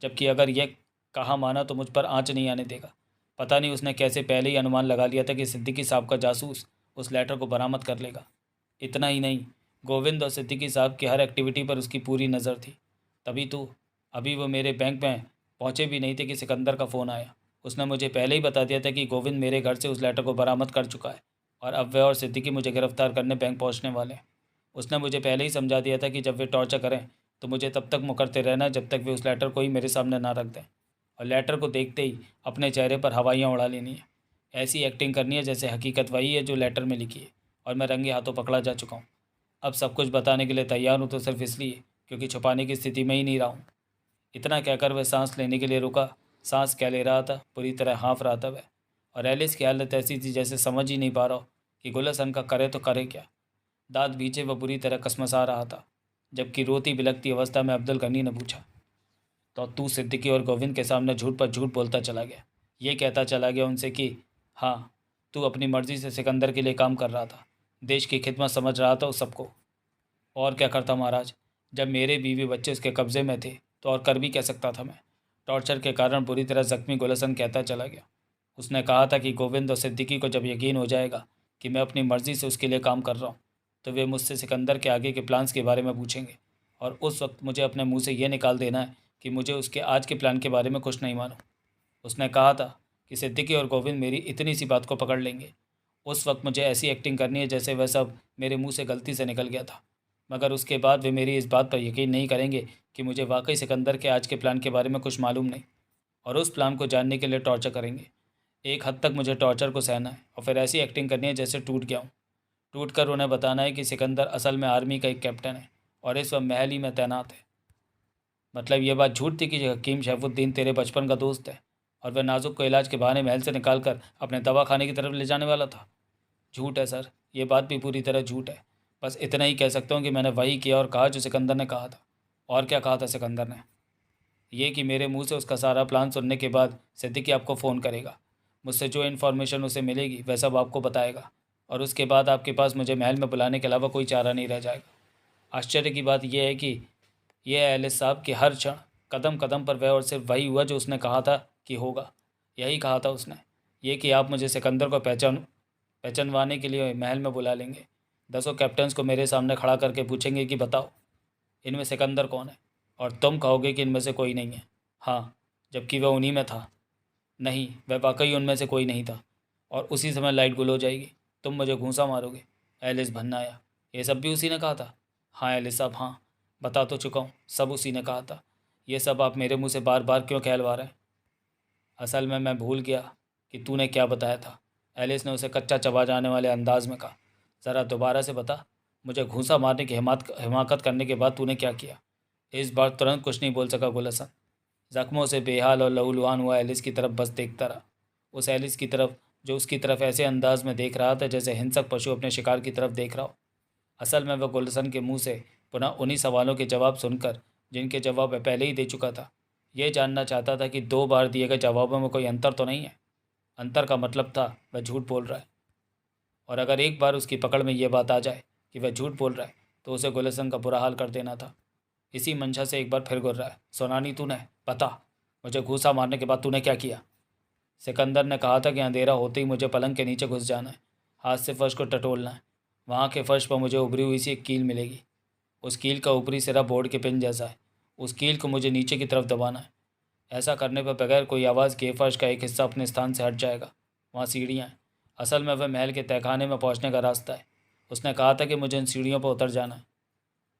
जबकि अगर यह कहा माना तो मुझ पर आँच नहीं आने देगा। पता नहीं उसने कैसे पहले ही अनुमान लगा लिया था कि सिद्दीकी साहब का जासूस उस लेटर को बरामद कर लेगा। इतना ही नहीं, गोविंद और सिद्दीकी साहब की हर एक्टिविटी पर उसकी पूरी नज़र थी। तभी तो अभी वो मेरे बैंक में पहुँचे भी नहीं थे कि सिकंदर का फ़ोन आया। उसने मुझे पहले ही बता दिया था कि गोविंद मेरे घर से उस लेटर को बरामद कर चुका है और अब वह और सिद्दीकी मुझे गिरफ्तार करने बैंक पहुँचने वाले हैं। उसने मुझे पहले ही समझा दिया था कि जब वे टॉर्चर करें तो मुझे तब तक मुकरते रहना जब तक वे उस लेटर को ही मेरे सामने ना रख दें, और लेटर को देखते ही अपने चेहरे पर हवाइयाँ उड़ा लेनी है। ऐसी एक्टिंग करनी है जैसे हकीकत वही है जो लेटर में लिखी है और मैं रंगे हाथों पकड़ा जा चुका हूँ। अब सब कुछ बताने के लिए तैयार हूँ तो सिर्फ इसलिए क्योंकि छुपाने की स्थिति में ही नहीं रहा हूँ। इतना कहकर वह सांस लेने के लिए रुका। सांस क्या ले रहा था, पूरी तरह हाँफ रहा था वह। और एलिस की हालत ऐसी थी जैसे समझ ही नहीं पा रहा हो कि गुलशन का करे तो करे क्या। दांत भींचे वह बुरी तरह कसमसा रहा था, जबकि रोती बिलखती अवस्था में अब्दुल गनी ने पूछा, तो तू सिद्दीकी और गोविंद के सामने झूठ पर झूठ बोलता चला गया? ये कहता चला गया उनसे कि हाँ, तू अपनी मर्ज़ी से सिकंदर के लिए काम कर रहा था, देश की खिदमत समझ रहा था उस सबको। और क्या करता महाराज, जब मेरे बीवी बच्चे उसके कब्ज़े में थे तो और कर भी कह सकता था मैं। टॉर्चर के कारण बुरी तरह जख्मी गुलशन कहता चला गया। उसने कहा था कि गोविंद और सिद्दीकी को जब यकीन हो जाएगा कि मैं अपनी मर्ज़ी से उसके लिए काम कर रहा हूँ तो वे मुझसे सिकंदर के आगे के प्लान्स के बारे में पूछेंगे, और उस वक्त मुझे अपने मुंह से ये निकाल देना है कि मुझे उसके आज के प्लान के बारे में कुछ नहीं मालूम। उसने कहा था कि सिद्दीकी और गोविंद मेरी इतनी सी बात को पकड़ लेंगे। उस वक्त मुझे ऐसी एक्टिंग करनी है जैसे वह सब मेरे मुंह से गलती से निकल गया था, मगर उसके बाद वे मेरी इस बात पर यकीन नहीं करेंगे कि मुझे वाकई सिकंदर के आज के प्लान के बारे में कुछ मालूम नहीं, और उस प्लान को जानने के लिए टॉर्चर करेंगे। एक हद तक मुझे टॉर्चर को सहना है और फिर ऐसी एक्टिंग करनी है जैसे टूट गया हूँ। टूट कर उन्हें बताना है कि सिकंदर असल में आर्मी का एक कैप्टन है और इस वक्त महल ही में तैनात है। मतलब ये बात झूठ थी कि हकीम शैफुद्दीन तेरे बचपन का दोस्त है और वह नाजुक को इलाज के बहाने महल से निकाल कर अपने दवा खाने की तरफ ले जाने वाला था। झूठ है सर, ये बात भी पूरी तरह झूठ है। बस इतना ही कह सकता हूँ कि मैंने वही किया और कहा जो सिकंदर ने कहा था। और क्या कहा था सिकंदर ने? ये कि मेरे मुंह से उसका सारा प्लान सुनने के बाद सिद्दीकी आपको फ़ोन करेगा, मुझसे जो इन्फॉर्मेशन उसे मिलेगी वह सब आपको बताएगा, और उसके बाद आपके पास मुझे महल में बुलाने के अलावा कोई चारा नहीं रह जाएगा। आश्चर्य की बात यह है कि यह एलिस साहब कि हर क्षण कदम कदम पर वह और सिर्फ वही हुआ जो उसने कहा था कि होगा। यही कहा था उसने, ये कि आप मुझे सिकंदर को पहचानवाने के लिए महल में बुला लेंगे। 10 कैप्टन्स को मेरे सामने खड़ा करके पूछेंगे कि बताओ इनमें सिकंदर कौन है, और तुम कहोगे कि इनमें से कोई नहीं है। हाँ, जबकि वह उन्हीं में था। नहीं, वह वाकई उनमें से कोई नहीं था। और उसी समय लाइट गुल हो जाएगी, तुम मुझे घूंसा मारोगे। एलिस भन्नाया, ये सब भी उसी ने कहा था? हाँ एलिस साहब, हाँ, बता तो चुका हूँ, सब उसी ने कहा था। ये सब आप मेरे मुंह से बार बार क्यों कहलवा रहे हैं? असल में मैं भूल गया कि तूने क्या बताया था। एलिस ने उसे कच्चा चबा जाने वाले अंदाज में कहा। ज़रा दोबारा से बता, मुझे घूंसा मारने की हिमाकत करने के बाद तूने क्या किया? इस बार तुरंत कुछ नहीं बोल सका गुलशन। जख्मों से बेहाल और लहूलुहान हुआ एलिस की तरफ बस देखता रहा। उस एलिस की तरफ जो उसकी तरफ ऐसे अंदाज में देख रहा था जैसे हिंसक पशु अपने शिकार की तरफ देख रहा हो। असल में वह गुलशन के मुंह से पुनः उन्हीं सवालों के जवाब सुनकर जिनके जवाब वह पहले ही दे चुका था, यह जानना चाहता था कि 2 बार दिए गए जवाबों में कोई अंतर तो नहीं है। अंतर का मतलब था वह झूठ बोल रहा है, और अगर एक बार उसकी पकड़ में यह बात आ जाए कि वह झूठ बोल रहा है तो उसे गुलशन का बुरा हाल कर देना था। इसी मंशा से एक बार फिर गुर्रा है, सुना नहीं तूने? बता, मुझे घूसा मारने के बाद तूने क्या किया? सिकंदर ने कहा था कि अंधेरा होते ही मुझे पलंग के नीचे घुस जाना है, हाथ से फर्श को टटोलना है। वहाँ के फर्श पर मुझे उभरी हुई सी एक कील मिलेगी। उस कील का ऊपरी सिरा बोर्ड के पिन जैसा है। उस कील को मुझे नीचे की तरफ दबाना है। ऐसा करने पर बगैर कोई आवाज़ के फर्श का एक हिस्सा अपने स्थान से हट जाएगा। वहाँ सीढ़ियाँ हैं। असल में वह महल के तहखाने में पहुँचने का रास्ता है। उसने कहा था कि मुझे इन सीढ़ियों पर उतर जाना है।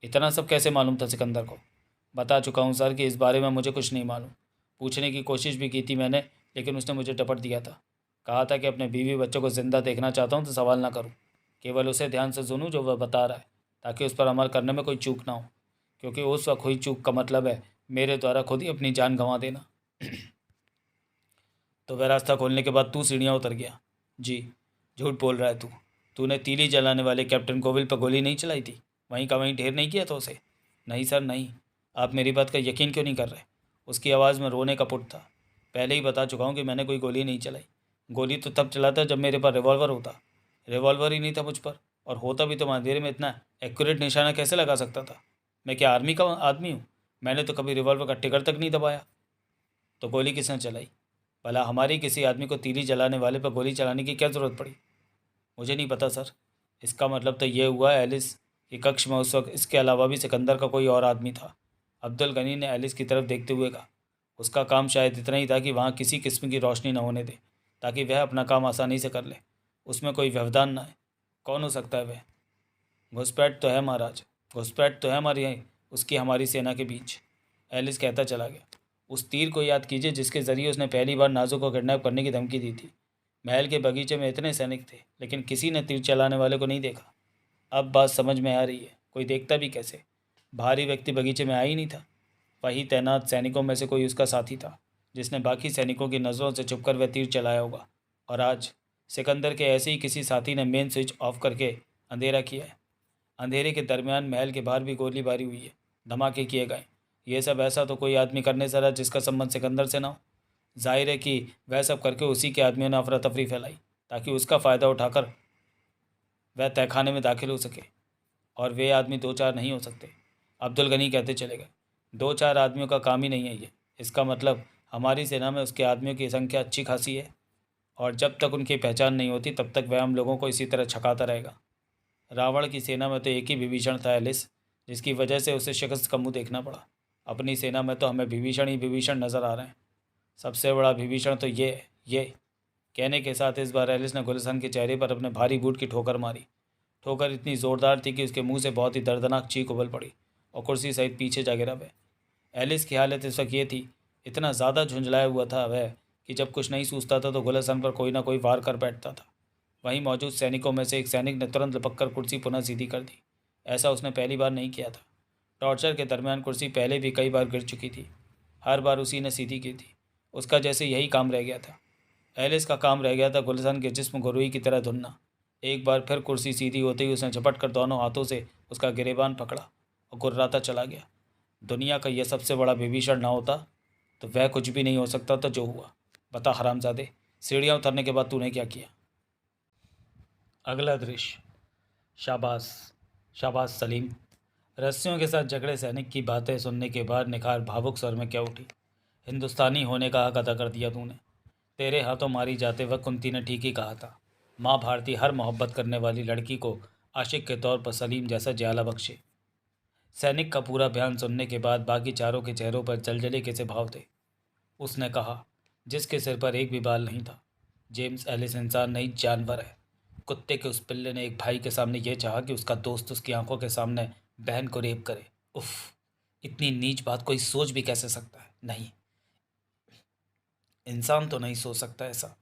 इतना सब कैसे मालूम था सिकंदर को? बता चुका हूँ सर कि इस बारे में मुझे कुछ नहीं मालूम। पूछने की कोशिश भी की थी मैंने, लेकिन उसने मुझे टपट दिया था। कहा था कि अपने बीवी बच्चों को ज़िंदा देखना चाहता हूँ तो सवाल ना करूँ, केवल उसे ध्यान से सुनूँ जो वह बता रहा है, ताकि उस पर अमल करने में कोई चूक ना हो, क्योंकि उस वक्त हुई चूक का मतलब है मेरे द्वारा खुद ही अपनी जान गंवा देना। तो वह रास्ता खोलने के बाद तू सीढ़ियाँ उतर गया? जी। झूठ बोल रहा है तू। तूने तीली जलाने वाले कैप्टन कोविल पर गोली नहीं चलाई थी? वहीं का वहीं ढेर नहीं किया था उसे? नहीं सर, नहीं। आप मेरी बात का यकीन क्यों नहीं कर रहे? उसकी आवाज़ में रोने का पुट था। पहले ही बता चुका हूँ कि मैंने कोई गोली नहीं चलाई। गोली तो तब चलाता जब मेरे पास रिवॉल्वर होता। रिवॉल्वर ही नहीं था मुझ पर, और होता भी तो मैं अंधेरे में इतना एक्यूरेट निशाना कैसे लगा सकता था? मैं क्या आर्मी का आदमी हूँ? मैंने तो कभी रिवॉल्वर का टिकर तक नहीं दबाया। तो गोली किसने चलाई? भला हमारी किसी आदमी को तीली जलाने वाले पर गोली चलाने की क्या ज़रूरत पड़ी? मुझे नहीं पता सर। इसका मतलब तो ये हुआ एलिस के कक्ष में उस वक्त इसके अलावा भी सिकंदर का कोई और आदमी था। अब्दुल गनी ने एलिस की तरफ देखते हुए कहा। उसका काम शायद इतना ही था कि वहाँ किसी किस्म की रोशनी न होने दे, ताकि वह अपना काम आसानी से कर ले। उसमें कोई व्यवधान न है। कौन हो सकता है वह? घुसपैठ तो है महाराज, घुसपैठ तो है हमारी सेना के बीच। एलिस कहता चला गया। उस तीर को याद कीजिए जिसके ज़रिए उसने पहली बार नाजो को किडनैप करने की धमकी दी थी। महल के बगीचे में इतने सैनिक थे, लेकिन किसी ने तीर चलाने वाले को नहीं देखा। अब बात समझ में आ रही है। कोई देखता भी कैसे? भारी व्यक्ति बगीचे में आ ही नहीं था। वही तैनात सैनिकों में से कोई उसका साथी था, जिसने बाकी सैनिकों की नज़रों से छुपकर वह तीर चलाया होगा। और आज सिकंदर के ऐसे ही किसी साथी ने मेन स्विच ऑफ करके अंधेरा किया है। अंधेरे के दरमियान महल के बाहर भी गोलीबारी हुई है, धमाके किए गए। ये सब ऐसा तो कोई आदमी करने से रहा जिसका संबंध सिकंदर से ना हो। जाहिर है कि वह सब करके उसी के आदमियों ने अफरा तफरी फैलाई, ताकि उसका फ़ायदा उठाकर वह तहखाने में दाखिल हो सके। और वे आदमी 2-4 नहीं हो सकते। अब्दुल गनी कहते चले गए। 2-4 आदमियों का काम ही नहीं है ये। इसका मतलब हमारी सेना में उसके आदमियों की संख्या अच्छी खासी है, और जब तक उनकी पहचान नहीं होती तब तक वह हम लोगों को इसी तरह छकाता रहेगा। रावण की सेना में तो एक ही विभीषण था एलिस, जिसकी वजह से उसे शिकस्त का मुंह देखना पड़ा। अपनी सेना में तो हमें विभीषण ही विभीषण नजर आ रहे हैं। सबसे बड़ा विभीषण तो ये है, ये। कहने के साथ इस बार एलिस ने गुलशन के चेहरे पर अपने भारी बूट की ठोकर मारी। ठोकर इतनी ज़ोरदार थी कि उसके मुंह से बहुत ही दर्दनाक चीख उबल पड़ी और कुर्सी सहित पीछे जा गिरा वह। एलिस की हालत इस वक्त ये थी, इतना ज़्यादा झुंझलाया हुआ था वह कि जब कुछ नहीं सूझता था तो गुलशन पर कोई ना कोई वार कर बैठता था। वहीं मौजूद सैनिकों में से एक सैनिक ने तुरंत लपक कर कुर्सी पुनः सीधी कर दी। ऐसा उसने पहली बार नहीं किया था। टॉर्चर के दरमियान कुर्सी पहले भी कई बार गिर चुकी थी, हर बार उसी ने सीधी की थी। उसका जैसे यही काम रह गया था। एलिस का काम रह गया था गुलशन के जिस्म को रुई की तरह धुनना। एक बार फिर कुर्सी सीधी होते ही उसने झपट कर दोनों हाथों से उसका गिरेबान पकड़ा और गुर्राता चला गया। दुनिया का यह सबसे बड़ा विभीषण ना होता तो वह कुछ भी नहीं हो सकता था जो हुआ। बता हरामजादे, सीढ़ियाँ उतरने के बाद तूने क्या किया? अगला दृश्य। शाबाश, शाबाश सलीम। रस्सियों के साथ झगड़े सैनिक की बातें सुनने के बाद निखार भावुक स्वर में क्या उठी। हिंदुस्तानी होने का हक अदा कर दिया तूने। तेरे हाथों मारी जाते वक्त कुंती ने ठीक ही कहा था। माँ भारती हर मोहब्बत करने वाली लड़की को आशिक के तौर पर सलीम जैसा ज्याला बख्शे। सैनिक का पूरा बयान सुनने के बाद बाकी चारों के चेहरों पर जलजले के से भाव थे। उसने कहा, जिसके सिर पर एक भी बाल नहीं था। जेम्स एलिस इंसान नहीं, जानवर है। कुत्ते के उस पिल्ले ने एक भाई के सामने यह चाहा कि उसका दोस्त उसकी आंखों के सामने बहन को रेप करे। उफ, इतनी नीच बात कोई सोच भी कैसे सकता है? नहीं, इंसान तो नहीं सोच सकता ऐसा।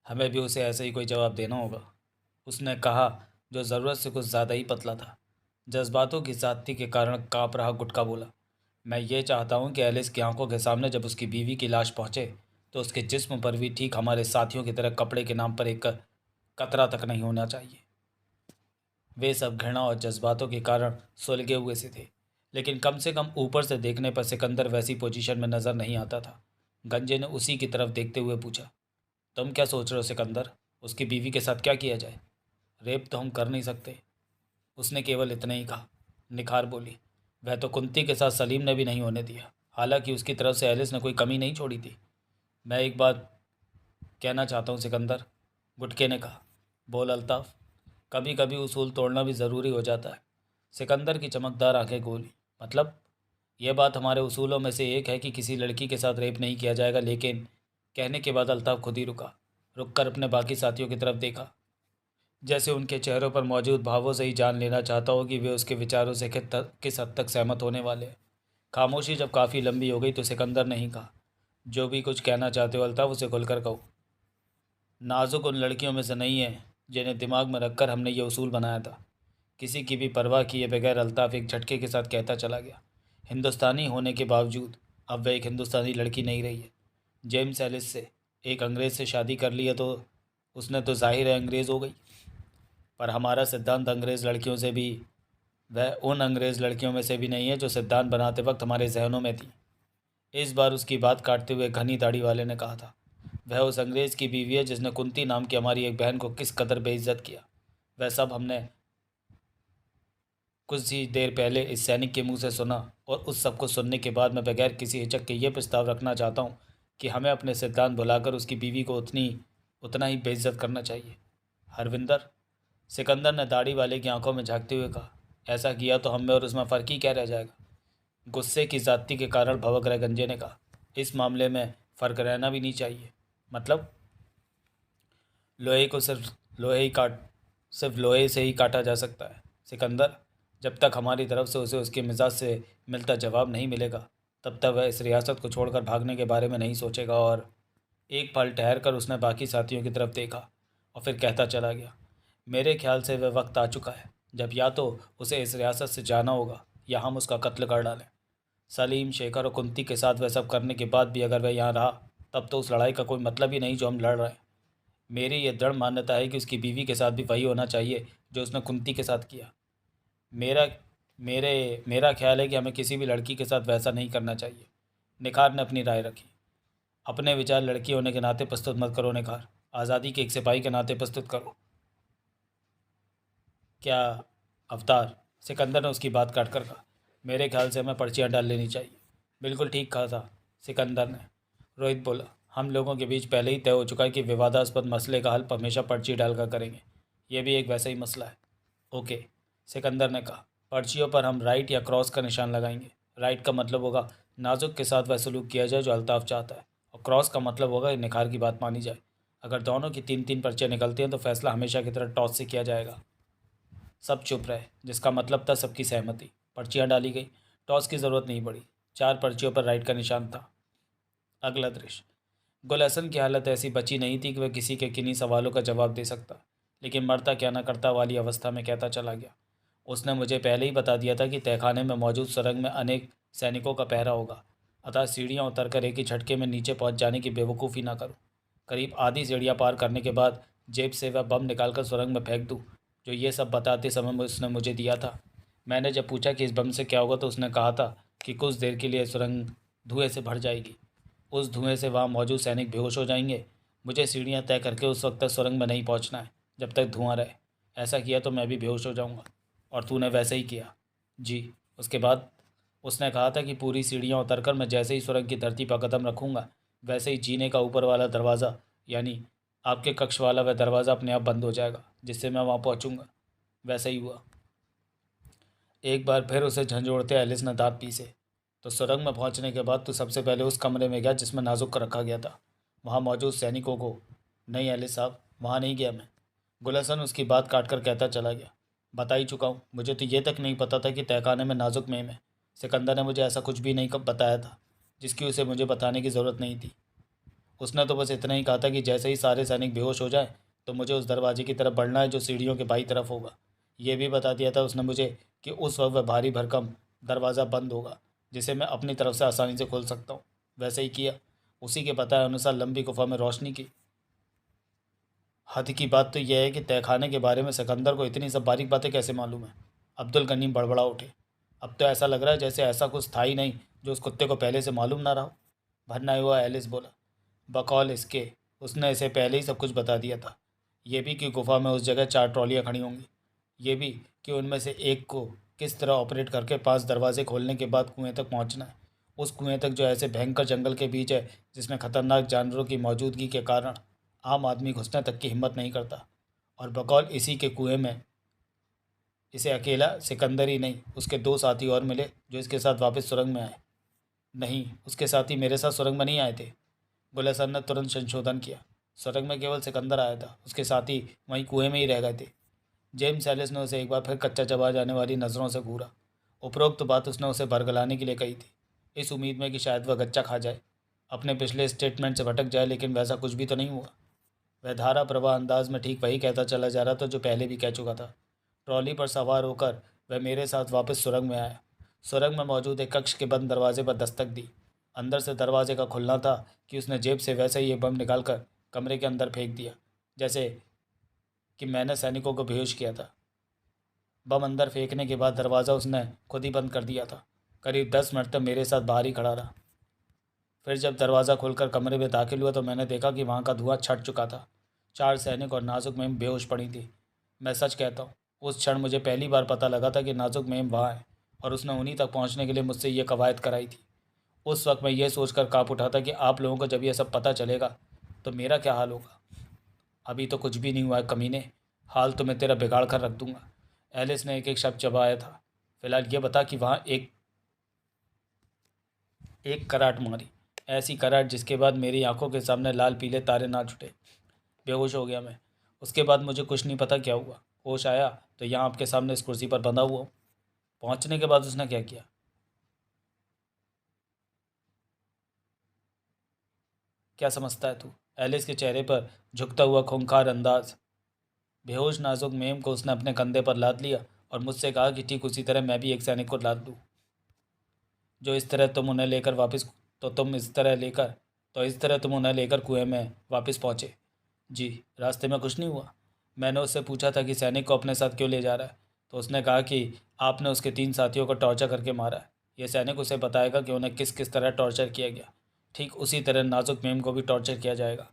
हमें भी उसे ऐसे ही कोई जवाब देना होगा। उसने कहा, जो ज़रूरत से कुछ ज़्यादा ही पतला था। जज्बातों की ज़्यादती के कारण काँप रहा गुटका बोला, मैं ये चाहता हूँ कि एलिस की आंखों के सामने जब उसकी बीवी की लाश पहुँचे तो उसके जिस्म पर भी ठीक हमारे साथियों की तरह कपड़े के नाम पर एक कतरा तक नहीं होना चाहिए। वे सब घृणा और जज्बातों के कारण सुलगे हुए से थे, लेकिन कम से कम ऊपर से देखने पर सिकंदर वैसी पोजीशन में नज़र नहीं आता था। गंजे ने उसी की तरफ देखते हुए पूछा, तुम क्या सोच रहे हो सिकंदर? उसकी बीवी के साथ क्या किया जाए? रेप तो हम कर नहीं सकते। उसने केवल इतना ही कहा। निखार बोली, वह तो कुंती के साथ सलीम ने भी नहीं होने दिया। हालांकि उसकी तरफ से एलिस ने कोई कमी नहीं छोड़ी थी। मैं एक बात कहना चाहता हूँ सिकंदर, गुटके ने कहा। बोल अल्ताफ़, कभी कभी उसूल तोड़ना भी ज़रूरी हो जाता है। सिकंदर की चमकदार आंखें गोली। मतलब? यह बात हमारे उसूलों में से एक है कि किसी लड़की के साथ रेप नहीं किया जाएगा, लेकिन कहने के बाद अल्ताफ़ खुद ही रुका। रुक कर अपने बाकी साथियों की तरफ देखा, जैसे उनके चेहरों पर मौजूद भावों से ही जान लेना चाहता हो कि वे उसके विचारों से किस हद तक सहमत होने वाले हैं। खामोशी जब काफ़ी लंबी हो गई तो सिकंदर ने ही कहा, जो भी कुछ कहना चाहते हो अल्ताफ़, उसे खुलकर कहो। नाजुक उन लड़कियों में से नहीं है जिन्हें दिमाग में रखकर हमने ये उसूल बनाया था। किसी की भी परवाह किए बगैर अल्ताफ़ एक झटके के साथ कहता चला गया, हिंदुस्तानी होने के बावजूद अब वह एक हिंदुस्तानी लड़की नहीं रही है। जेम्स एलिस से एक अंग्रेज़ से शादी कर ली है तो उसने तो जाहिर है अंग्रेज़ हो गई। पर हमारा सिद्धांत अंग्रेज़ लड़कियों से भी, वह उन अंग्रेज़ लड़कियों में से भी नहीं है जो सिद्धांत बनाते वक्त हमारे जहनों में थी। इस बार उसकी बात काटते हुए घनी दाढ़ी वाले ने कहा था, वह उस अंग्रेज़ की बीवी है जिसने कुंती नाम की हमारी एक बहन को किस कदर बेइज्जत किया। वह सब हमने कुछ ही देर पहले इस सैनिक के मुंह से सुना, और उस सब को सुनने के बाद मैं बगैर किसी हिचक के ये प्रस्ताव रखना चाहता हूँ कि हमें अपने सिद्धांत भुलाकर उसकी बीवी को उतना ही बेइज्जत करना चाहिए। हरविंदर, सिकंदर ने दाढ़ी वाले की आंखों में झांकते हुए कहा, ऐसा किया तो हम में और उसमें फ़र्क ही क्या रह जाएगा? गुस्से की ज़्यादती के कारण भवक रहे गंजे ने कहा, इस मामले में फ़र्क रहना भी नहीं चाहिए। मतलब? लोहे को सिर्फ लोहे से ही काटा जा सकता है सिकंदर। जब तक हमारी तरफ से उसे उसके मिजाज से मिलता जवाब नहीं मिलेगा तब तक वह इस रियासत को छोड़कर भागने के बारे में नहीं सोचेगा। और एक पल ठहर कर उसने बाकी साथियों की तरफ देखा और फिर कहता चला गया, मेरे ख्याल से वह वक्त आ चुका है जब या तो उसे इस रियासत से जाना होगा या हम उसका कत्ल कर डालें। सलीम, शेखर और कुंती के साथ वह सब करने के बाद भी अगर वह यहाँ रहा तब तो उस लड़ाई का कोई मतलब ही नहीं जो हम लड़ रहे हैं। मेरी ये दृढ़ मान्यता है कि उसकी बीवी के साथ भी वही होना चाहिए जो उसने कुंती के साथ किया। मेरा मेरा ख्याल है कि हमें किसी भी लड़की के साथ वैसा नहीं करना चाहिए। निखार ने अपनी राय रखी। अपने विचार लड़की होने के नाते प्रस्तुत मत करो निखार, आज़ादी के एक सिपाही के नाते प्रस्तुत करो। क्या अवतार? सिकंदर ने उसकी बात काट कर कहा, मेरे ख्याल से हमें पर्चियाँ डाल लेनी चाहिए। बिल्कुल ठीक कहा था सिकंदर ने। रोहित बोला, हम लोगों के बीच पहले ही तय हो चुका है कि विवादास्पद मसले का हल हमेशा पर्ची डालकर करेंगे। ये भी एक वैसा ही मसला है। ओके, सिकंदर ने कहा। पर्चियों पर हम राइट या क्रॉस का निशान लगाएंगे। राइट का मतलब होगा नाजुक के साथ वह सलूक किया जाए जो अल्ताफ़ चाहता है, और क्रॉस का मतलब होगा निखार की बात मानी जाए। अगर दोनों की 3-3 पर्चियाँ निकलती हैं तो फैसला हमेशा की तरह टॉस से किया जाएगा। सब चुप रहे, जिसका मतलब था सबकी सहमति। पर्चियाँ डाली गई। टॉस की ज़रूरत नहीं पड़ी। 4 पर्चियों पर राइट का निशान था। अगला दृश्य। गुलहसन की हालत ऐसी बची नहीं थी कि वह किसी के किन्हीं सवालों का जवाब दे सकता, लेकिन मरता क्या न करता वाली अवस्था में कहता चला गया। उसने मुझे पहले ही बता दिया था कि तहखाने में मौजूद सुरंग में अनेक सैनिकों का पहरा होगा, अतः सीढ़ियाँ उतरकर एक ही झटके में नीचे पहुंच जाने की बेवकूफ़ी ना करूं। करीब आधी सीढ़ियाँ पार करने के बाद जेब से वह बम निकालकर सुरंग में फेंक दूं, जो ये सब बताते समय उसने मुझे दिया था। मैंने जब पूछा कि इस बम से क्या होगा तो उसने कहा था कि कुछ देर के लिए सुरंग धुएं से भर जाएगी। उस धुएं से वहाँ मौजूद सैनिक बेहोश हो जाएंगे। मुझे सीढ़ियाँ तय करके उस वक्त तक सुरंग में नहीं पहुँचना है जब तक धुआं रहे। ऐसा किया तो मैं भी बेहोश हो जाऊँगा, और तूने वैसे ही किया। जी। उसके बाद उसने कहा था कि पूरी सीढ़ियाँ उतरकर मैं जैसे ही सुरंग की धरती पर कदम रखूँगा, वैसे ही जीने का ऊपर वाला दरवाज़ा, यानी आपके कक्ष वाला वह दरवाज़ा अपने आप बंद हो जाएगा, जिससे मैं वहाँ पहुँचूँगा। वैसा ही हुआ। एक बार फिर उसे झंझोड़ते एलिस ने दाँत पीसे। तो सुरंग में पहुंचने के बाद तो सबसे पहले उस कमरे में गया जिसमें नाजुक कर रखा गया था, वहाँ मौजूद सैनिकों को। नहीं एलिस साहब, वहाँ नहीं गया मैं। गुलहसन उसकी बात काट कर कहता चला गया। बता ही चुका हूँ, मुझे तो ये तक नहीं पता था कि तहखाने में नाजुक मेम है। सिकंदर ने मुझे ऐसा कुछ भी नहीं कब बताया था जिसकी उसे मुझे बताने की ज़रूरत नहीं थी। उसने तो बस इतना ही कहा था कि जैसे ही सारे सैनिक बेहोश हो जाए तो मुझे उस दरवाजे की तरफ बढ़ना है जो सीढ़ियों के बाई तरफ होगा। ये भी बता दिया था उसने मुझे कि उस वक्त वह भारी भरकम दरवाज़ा बंद होगा, जिसे मैं अपनी तरफ से आसानी से खोल सकता हूँ। वैसे ही किया। उसी के बताए अनुसार लंबी गुफा में रोशनी की। हद की बात तो यह है कि तहखाने के बारे में सिकंदर को इतनी सब बारीक बातें कैसे मालूम है। अब्दुल गनीम बड़बड़ा उठे। अब तो ऐसा लग रहा है जैसे ऐसा कुछ था ही नहीं जो उस कुत्ते को पहले से मालूम ना रहा हो। भरना हुआ एलिस बोला। बकौल इसके उसने इसे पहले ही सब कुछ बता दिया था। ये भी कि गुफा में उस जगह 4 ट्रॉलियाँ खड़ी होंगी। ये भी कि उनमें से एक को किस तरह ऑपरेट करके 5 दरवाजे खोलने के बाद कुएं तक पहुंचना है। उस कुएं तक जो ऐसे भयंकर जंगल के बीच है जिसमें खतरनाक जानवरों की मौजूदगी के कारण आम आदमी घुसने तक की हिम्मत नहीं करता। और बकौल इसी के कुएं में इसे अकेला सिकंदर ही नहीं, उसके 2 साथी और मिले जो इसके साथ वापस सुरंग में आए। नहीं, उसके साथी मेरे साथ सुरंग में नहीं आए थे। बुलेसर ने तुरंत संशोधन किया। सुरंग में केवल सिकंदर आया था, उसके साथी वहीं कुएं में ही रह गए थे। जेम्स एलिस ने उसे एक बार फिर कच्चा चबा जाने वाली नज़रों से घूरा। उपरोक्त बात उसने उसे बरगलाने के लिए कही थी, इस उम्मीद में कि शायद वह गच्चा खा जाए, अपने पिछले स्टेटमेंट से भटक जाए, लेकिन वैसा कुछ भी तो नहीं हुआ। वह धारा प्रवाह अंदाज में ठीक वही कहता चला जा रहा था जो पहले भी कह चुका था। ट्रॉली पर सवार होकर वह मेरे साथ वापस सुरंग में आया। सुरंग में मौजूद एक कक्ष के बंद दरवाजे पर दस्तक दी। अंदर से दरवाजे का खुलना था कि उसने जेब से वैसे ही एक बम निकालकर कमरे के अंदर फेंक दिया, जैसे कि मैंने सैनिकों को बेहोश किया था। बम अंदर फेंकने के बाद दरवाज़ा उसने खुद ही बंद कर दिया था। करीब 10 मिनट तक मेरे साथ बाहर ही खड़ा रहा। फिर जब दरवाज़ा खोलकर कमरे में दाखिल हुआ तो मैंने देखा कि वहाँ का धुआं छट चुका था। 4 सैनिक और नाजुक मेम बेहोश पड़ी थी। मैं सच कहता हूँ, उस क्षण मुझे पहली बार पता लगा था कि नाजुक मेम वहाँ है, और उसने उन्हीं तक पहुँचने के लिए मुझसे ये कवायद कराई थी। उस वक्त मैं ये सोचकर काँप उठा था कि आप लोगों को जब यह सब पता चलेगा तो मेरा क्या हाल होगा। अभी तो कुछ भी नहीं हुआ है कमीने, हाल तो मैं तेरा बिगाड़ कर रख दूंगा। एलिस ने एक एक शब्द चबाया था। फिलहाल ये बता कि वहाँ एक एक कराट मारी, ऐसी कराट जिसके बाद मेरी आंखों के सामने लाल पीले तारे नाच उठे। बेहोश हो गया मैं। उसके बाद मुझे कुछ नहीं पता क्या हुआ। होश आया तो यहाँ आपके सामने इस कुर्सी पर बंधा हुआ हूँ। पहुँचने के बाद उसने क्या किया? क्या समझता है तू? एलिस के चेहरे पर झुकता हुआ खूंखार अंदाज। बेहोश नाजुक मेम को उसने अपने कंधे पर लाद लिया और मुझसे कहा कि ठीक उसी तरह मैं भी एक सैनिक को लाद दूँ। जो इस तरह तुम उन्हें लेकर वापस तो इस तरह तुम उन्हें लेकर कुएं में वापस पहुँचे। जी। रास्ते में कुछ नहीं हुआ। मैंने उससे पूछा था कि सैनिक को अपने साथ क्यों ले जा रहा है, तो उसने कहा कि आपने उसके 3 साथियों को टॉर्चर करके मारा है। यह सैनिक उसे बताएगा कि उन्हें किस किस तरह टॉर्चर किया गया। ठीक उसी तरह नाजुक मेम को भी टॉर्चर किया जाएगा।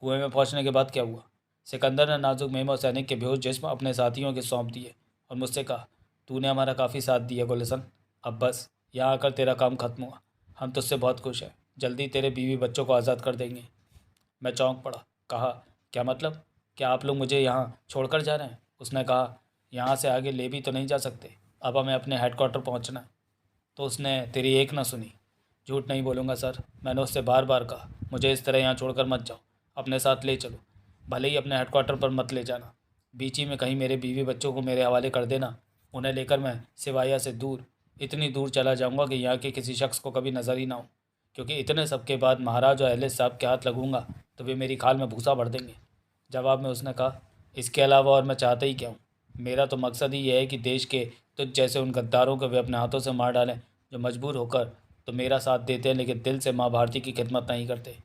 कुएं में पहुंचने के बाद क्या हुआ? सिकंदर ने नाजुक मेम और सैनिक के बेहोश जिस्म अपने साथियों के सौंप दिए और मुझसे कहा, तूने हमारा काफ़ी साथ दिया गुलशन। अब बस यहाँ आकर तेरा काम खत्म हुआ। हम तुझसे बहुत खुश हैं। जल्दी तेरे बीवी बच्चों को आज़ाद कर देंगे। मैं चौंक पड़ा। कहा, क्या मतलब? क्या आप लोग मुझे यहाँ छोड़कर जा रहे हैं? उसने कहा, यहाँ से आगे ले भी तो नहीं जा सकते। अब हमें अपने हेडक्वार्टर पहुँचना है। तो उसने तेरी एक ना सुनी। झूठ नहीं बोलूँगा सर, मैंने उससे बार बार कहा मुझे इस तरह यहाँ छोड़कर मत जाओ, अपने साथ ले चलो, भले ही अपने हेडक्वार्टर पर मत ले जाना। बीच ही में कहीं मेरे बीवी बच्चों को मेरे हवाले कर देना। उन्हें लेकर मैं सिवाया से दूर, इतनी दूर चला जाऊँगा कि यहाँ के किसी शख्स को कभी नज़र ही ना हो, क्योंकि इतने सब के बाद महाराज और एलिस साहब के हाथ लगूंगा तो वे मेरी खाल में भूसा भर देंगे। जवाब में उसने कहा, इसके अलावा और मैं चाहता ही क्या हूँ। मेरा तो मकसद ही यह है कि देश के तुझ जैसे उन गद्दारों को वे अपने हाथों से मार डालें जो मजबूर होकर तो मेरा साथ देते हैं लेकिन दिल से माँ भारती की खिदमत नहीं करते।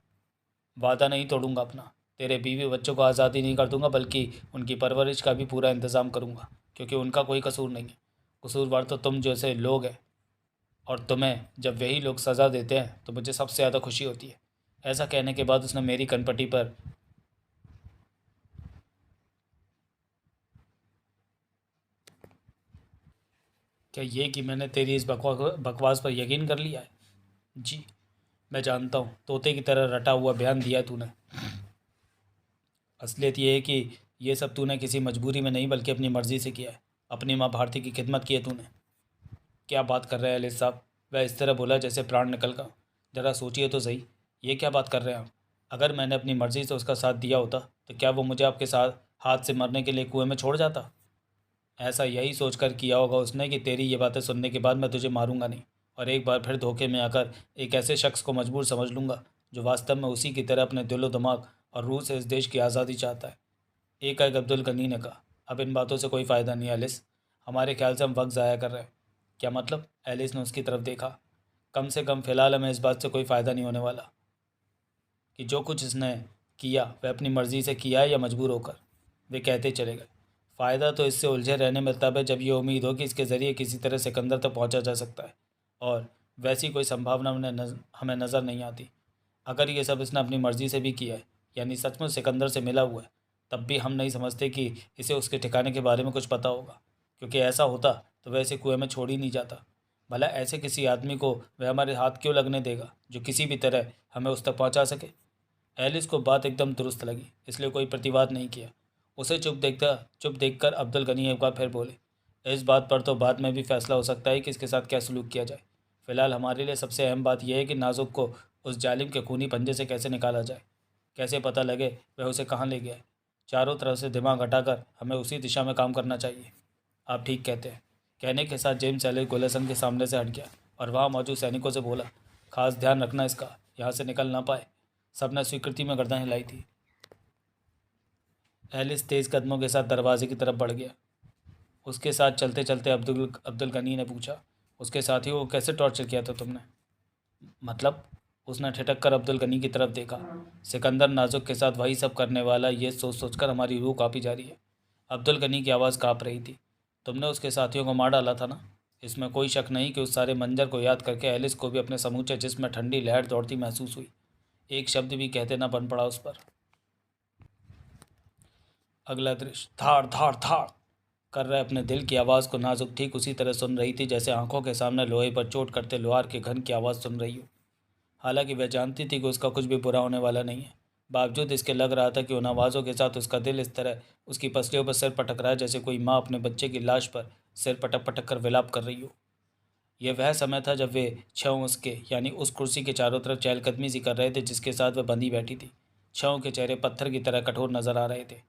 वादा नहीं तोड़ूंगा अपना। तेरे बीवी बच्चों को आज़ादी नहीं कर दूंगा, बल्कि उनकी परवरिश का भी पूरा इंतज़ाम करूंगा, क्योंकि उनका कोई कसूर नहीं है। कसूरवार तो तुम जैसे लोग हैं, और तुम्हें जब वही लोग सज़ा देते हैं तो मुझे सबसे ज़्यादा खुशी होती है। ऐसा कहने के बाद उसने मेरी कनपटी पर क्या ये कि मैंने तेरी इस बकवास पर यकीन कर लिया है। जी, मैं जानता हूँ, तोते की तरह रटा हुआ बयान दिया तूने। असलियत ये है कि ये सब तूने किसी मजबूरी में नहीं बल्कि अपनी मर्ज़ी से किया है। अपनी माँ भारती की खिदमत की है तूने। क्या बात कर रहे हैं अली साहब? वह इस तरह बोला जैसे प्राण निकल गया। ज़रा सोचिए तो सही, ये क्या बात कर रहे हैं आप? अगर मैंने अपनी मर्ज़ी से उसका साथ दिया होता तो क्या वो मुझे आपके साथ हाथ से मरने के लिए कुएं में छोड़ जाता? ऐसा यही सोचकर किया होगा उसने कि तेरी ये बातें सुनने के बाद मैं तुझे मारूंगा नहीं, और एक बार फिर धोखे में आकर एक ऐसे शख्स को मजबूर समझ लूँगा जो वास्तव में उसी की तरह अपने दिलो दिमाग और रूह से इस देश की आज़ादी चाहता है। एकाएक अब्दुल गनी ने कहा, अब इन बातों से कोई फ़ायदा नहीं एलिस, हमारे ख्याल से हम वक्त ज़ाया कर रहे हैं। क्या मतलब? एलिस ने उसकी तरफ देखा। कम से कम फ़िलहाल हमें इस बात से कोई फ़ायदा नहीं होने वाला कि जो कुछ इसने किया वह अपनी मर्ज़ी से किया है या मजबूर होकर। वे कहते चले गए। फ़ायदा तो इससे उलझे रहने में तब है जब ये उम्मीद हो कि इसके ज़रिए किसी तरह सिकंदर तक पहुंचा जा सकता है, और वैसी कोई संभावना हमें नज़र नहीं आती। अगर ये सब इसने अपनी मर्ज़ी से भी किया है, यानी सचमुच सिकंदर से मिला हुआ है, तब भी हम नहीं समझते कि इसे उसके ठिकाने के बारे में कुछ पता होगा, क्योंकि ऐसा होता तो वह इसे कुएं में छोड़ ही नहीं जाता। भला ऐसे किसी आदमी को वह हमारे हाथ क्यों लगने देगा जो किसी भी तरह हमें उस तक पहुंचा सके? एलिस को बात एकदम दुरुस्त लगी, इसलिए कोई प्रतिवाद नहीं किया। उसे चुप देखकर अब्दुल गनी एक बार फिर बोले, इस बात पर तो बाद में भी फैसला हो सकता है कि इसके साथ क्या सलूक किया जाए। फिलहाल हमारे लिए सबसे अहम बात यह है कि नाजुक को उस जालिम के खूनी पंजे से कैसे निकाला जाए। कैसे पता लगे वह उसे कहाँ ले गया है। चारों तरफ से दिमाग हटाकर हमें उसी दिशा में काम करना चाहिए। आप ठीक कहते हैं। कहने के साथ जेम्स एलिस गोलेसन के सामने से हट गया और वहाँ मौजूद सैनिकों से बोला, खास ध्यान रखना इसका, यहाँ से निकल ना पाए। सबने स्वीकृति में गर्दन हिलाई थी। एलिस तेज़ कदमों के साथ दरवाजे की तरफ बढ़ गया। उसके साथ चलते चलते अब्दुल अब्दुल गनी ने पूछा, उसके साथियों को कैसे टॉर्चर किया था तुमने? मतलब? उसने ठिठक कर अब्दुल गनी की तरफ देखा। सिकंदर नाजुक के साथ वही सब करने वाला, ये सोच सोचकर हमारी रूह काँपी जा रही है। अब्दुल गनी की आवाज़ काँप रही थी। तुमने उसके साथियों को मार डाला था ना? इसमें कोई शक नहीं कि उस सारे मंजर को याद करके एलिस को भी अपने समूचे जिस्म में ठंडी लहर दौड़ती महसूस हुई। एक शब्द भी कहते ना बन पड़ा उस पर। अगला दृश्य, धाड़ धाड़ धाड़ कर रहे अपने दिल की आवाज़ को नाजुक ठीक उसी तरह सुन रही थी जैसे आंखों के सामने लोहे पर चोट करते लोहार के घन की आवाज़ सुन रही हो। हालांकि वह जानती थी कि उसका कुछ भी बुरा होने वाला नहीं है, बावजूद इसके लग रहा था कि उन आवाज़ों के साथ उसका दिल इस तरह उसकी पसलियों पर सिर पटक रहा है जैसे कोई माँ अपने बच्चे की लाश पर सिर पटक पटक कर विलाप कर रही हो। यह वह समय था जब वे छयों उसके यानी उस कुर्सी के चारों तरफ चहलकदमी सी कर रहे थे जिसके साथ वह बंधी बैठी थी। छयों के चेहरे पत्थर की तरह कठोर नजर आ रहे थे।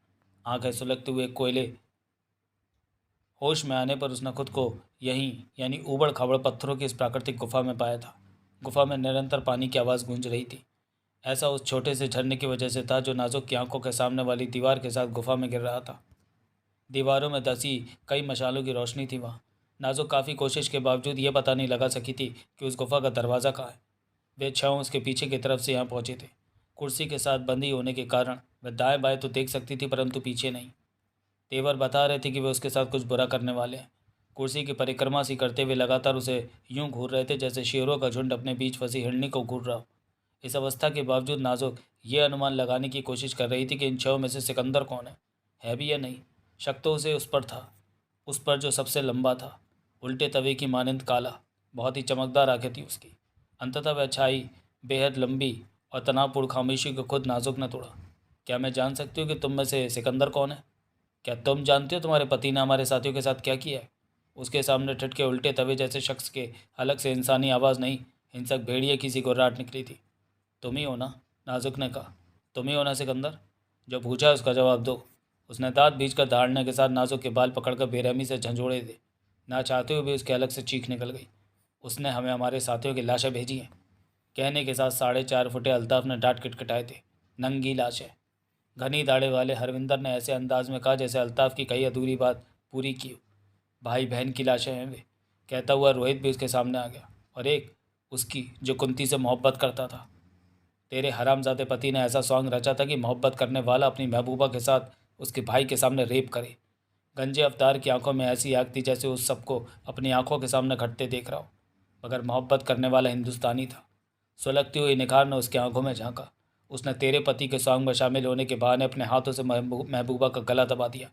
आंखें सुलगते हुए कोयले। होश में आने पर उसने खुद को यहीं यानी ऊबड़ खाबड़ पत्थरों की इस प्राकृतिक गुफा में पाया था। गुफा में निरंतर पानी की आवाज़ गूंज रही थी। ऐसा उस छोटे से झरने की वजह से था जो नाजुक की आंखों के सामने वाली दीवार के साथ गुफा में गिर रहा था। दीवारों में धसी कई मशालों की रोशनी थी वहाँ। नाजुक काफ़ी कोशिश के बावजूद ये पता नहीं लगा सकी थी कि उस गुफा का दरवाज़ा कहाँ है। वे छहों उसके पीछे की तरफ से यहाँ पहुँचे थे। कुर्सी के साथ बंदी होने के कारण वह दाएं बाएं तो देख सकती थी परंतु पीछे नहीं। तेवर बता रहे थे कि वे उसके साथ कुछ बुरा करने वाले हैं। कुर्सी की परिक्रमा सी करते हुए लगातार उसे यूं घूर रहे थे जैसे शेरों का झुंड अपने बीच फंसी हिरनी को घूर रहा हो। इस अवस्था के बावजूद नाजुक ये अनुमान लगाने की कोशिश कर रही थी कि इन छहों में से सिकंदर कौन है भी या नहीं। शक तो उसे उस पर था, उस पर जो सबसे लंबा था, उल्टे तवे की मानंद काला, बहुत ही चमकदार आंखें थी उसकी। अंततः वह छाई बेहद लंबी और तनावपूर्ण खामोशी को खुद नाजुक न तोड़ा। क्या मैं जान सकती हूँ कि तुम में से सिकंदर कौन है? क्या तुम जानते हो तुम्हारे पति ने हमारे साथियों के साथ क्या किया है? उसके सामने ठटके उल्टे तवे जैसे शख्स के अलग से इंसानी आवाज़ नहीं, हिंसक भेड़िए किसी को राट निकली थी। तुम ही हो ना? नाजुक ने कहा। तुम ही हो ना सिकंदर? जो पूछा है उसका जवाब दो। उसने दांत बीच कर धाड़ने के साथ नाजुक के बाल पकड़कर बेरहमी से झंझोड़े थे। ना चाहते हुए भी उसके अलग से चीख निकल गई। उसने हमें हमारे साथियों की लाशें भेजी हैं। कहने के साथ 4.5 फुटे अल्ताफ ने डांट किटकिटाए थे। नंगी लाशें। घनी दाढ़े वाले हरविंदर ने ऐसे अंदाज में कहा जैसे अल्ताफ की कई अधूरी बात पूरी की हो। भाई बहन की लाशें हैं वे, कहता हुआ रोहित भी उसके सामने आ गया। और एक उसकी जो कुंती से मोहब्बत करता था। तेरे हरामजादे पति ने ऐसा सॉन्ग रचा था कि मोहब्बत करने वाला अपनी महबूबा के साथ उसके भाई के सामने रेप करे। गंजे अवतार की आंखों में ऐसी आग थी जैसे उस सबको अपनी आंखों के सामने घटते देख रहा हो। मगर मोहब्बत करने वाला हिंदुस्तानी था। सुलगती हुई निखार ने उसकी आंखों में झांका। उसने तेरे पति के सॉन्ग में शामिल होने के बहाने अपने हाथों से महबूबा का गला दबा दिया।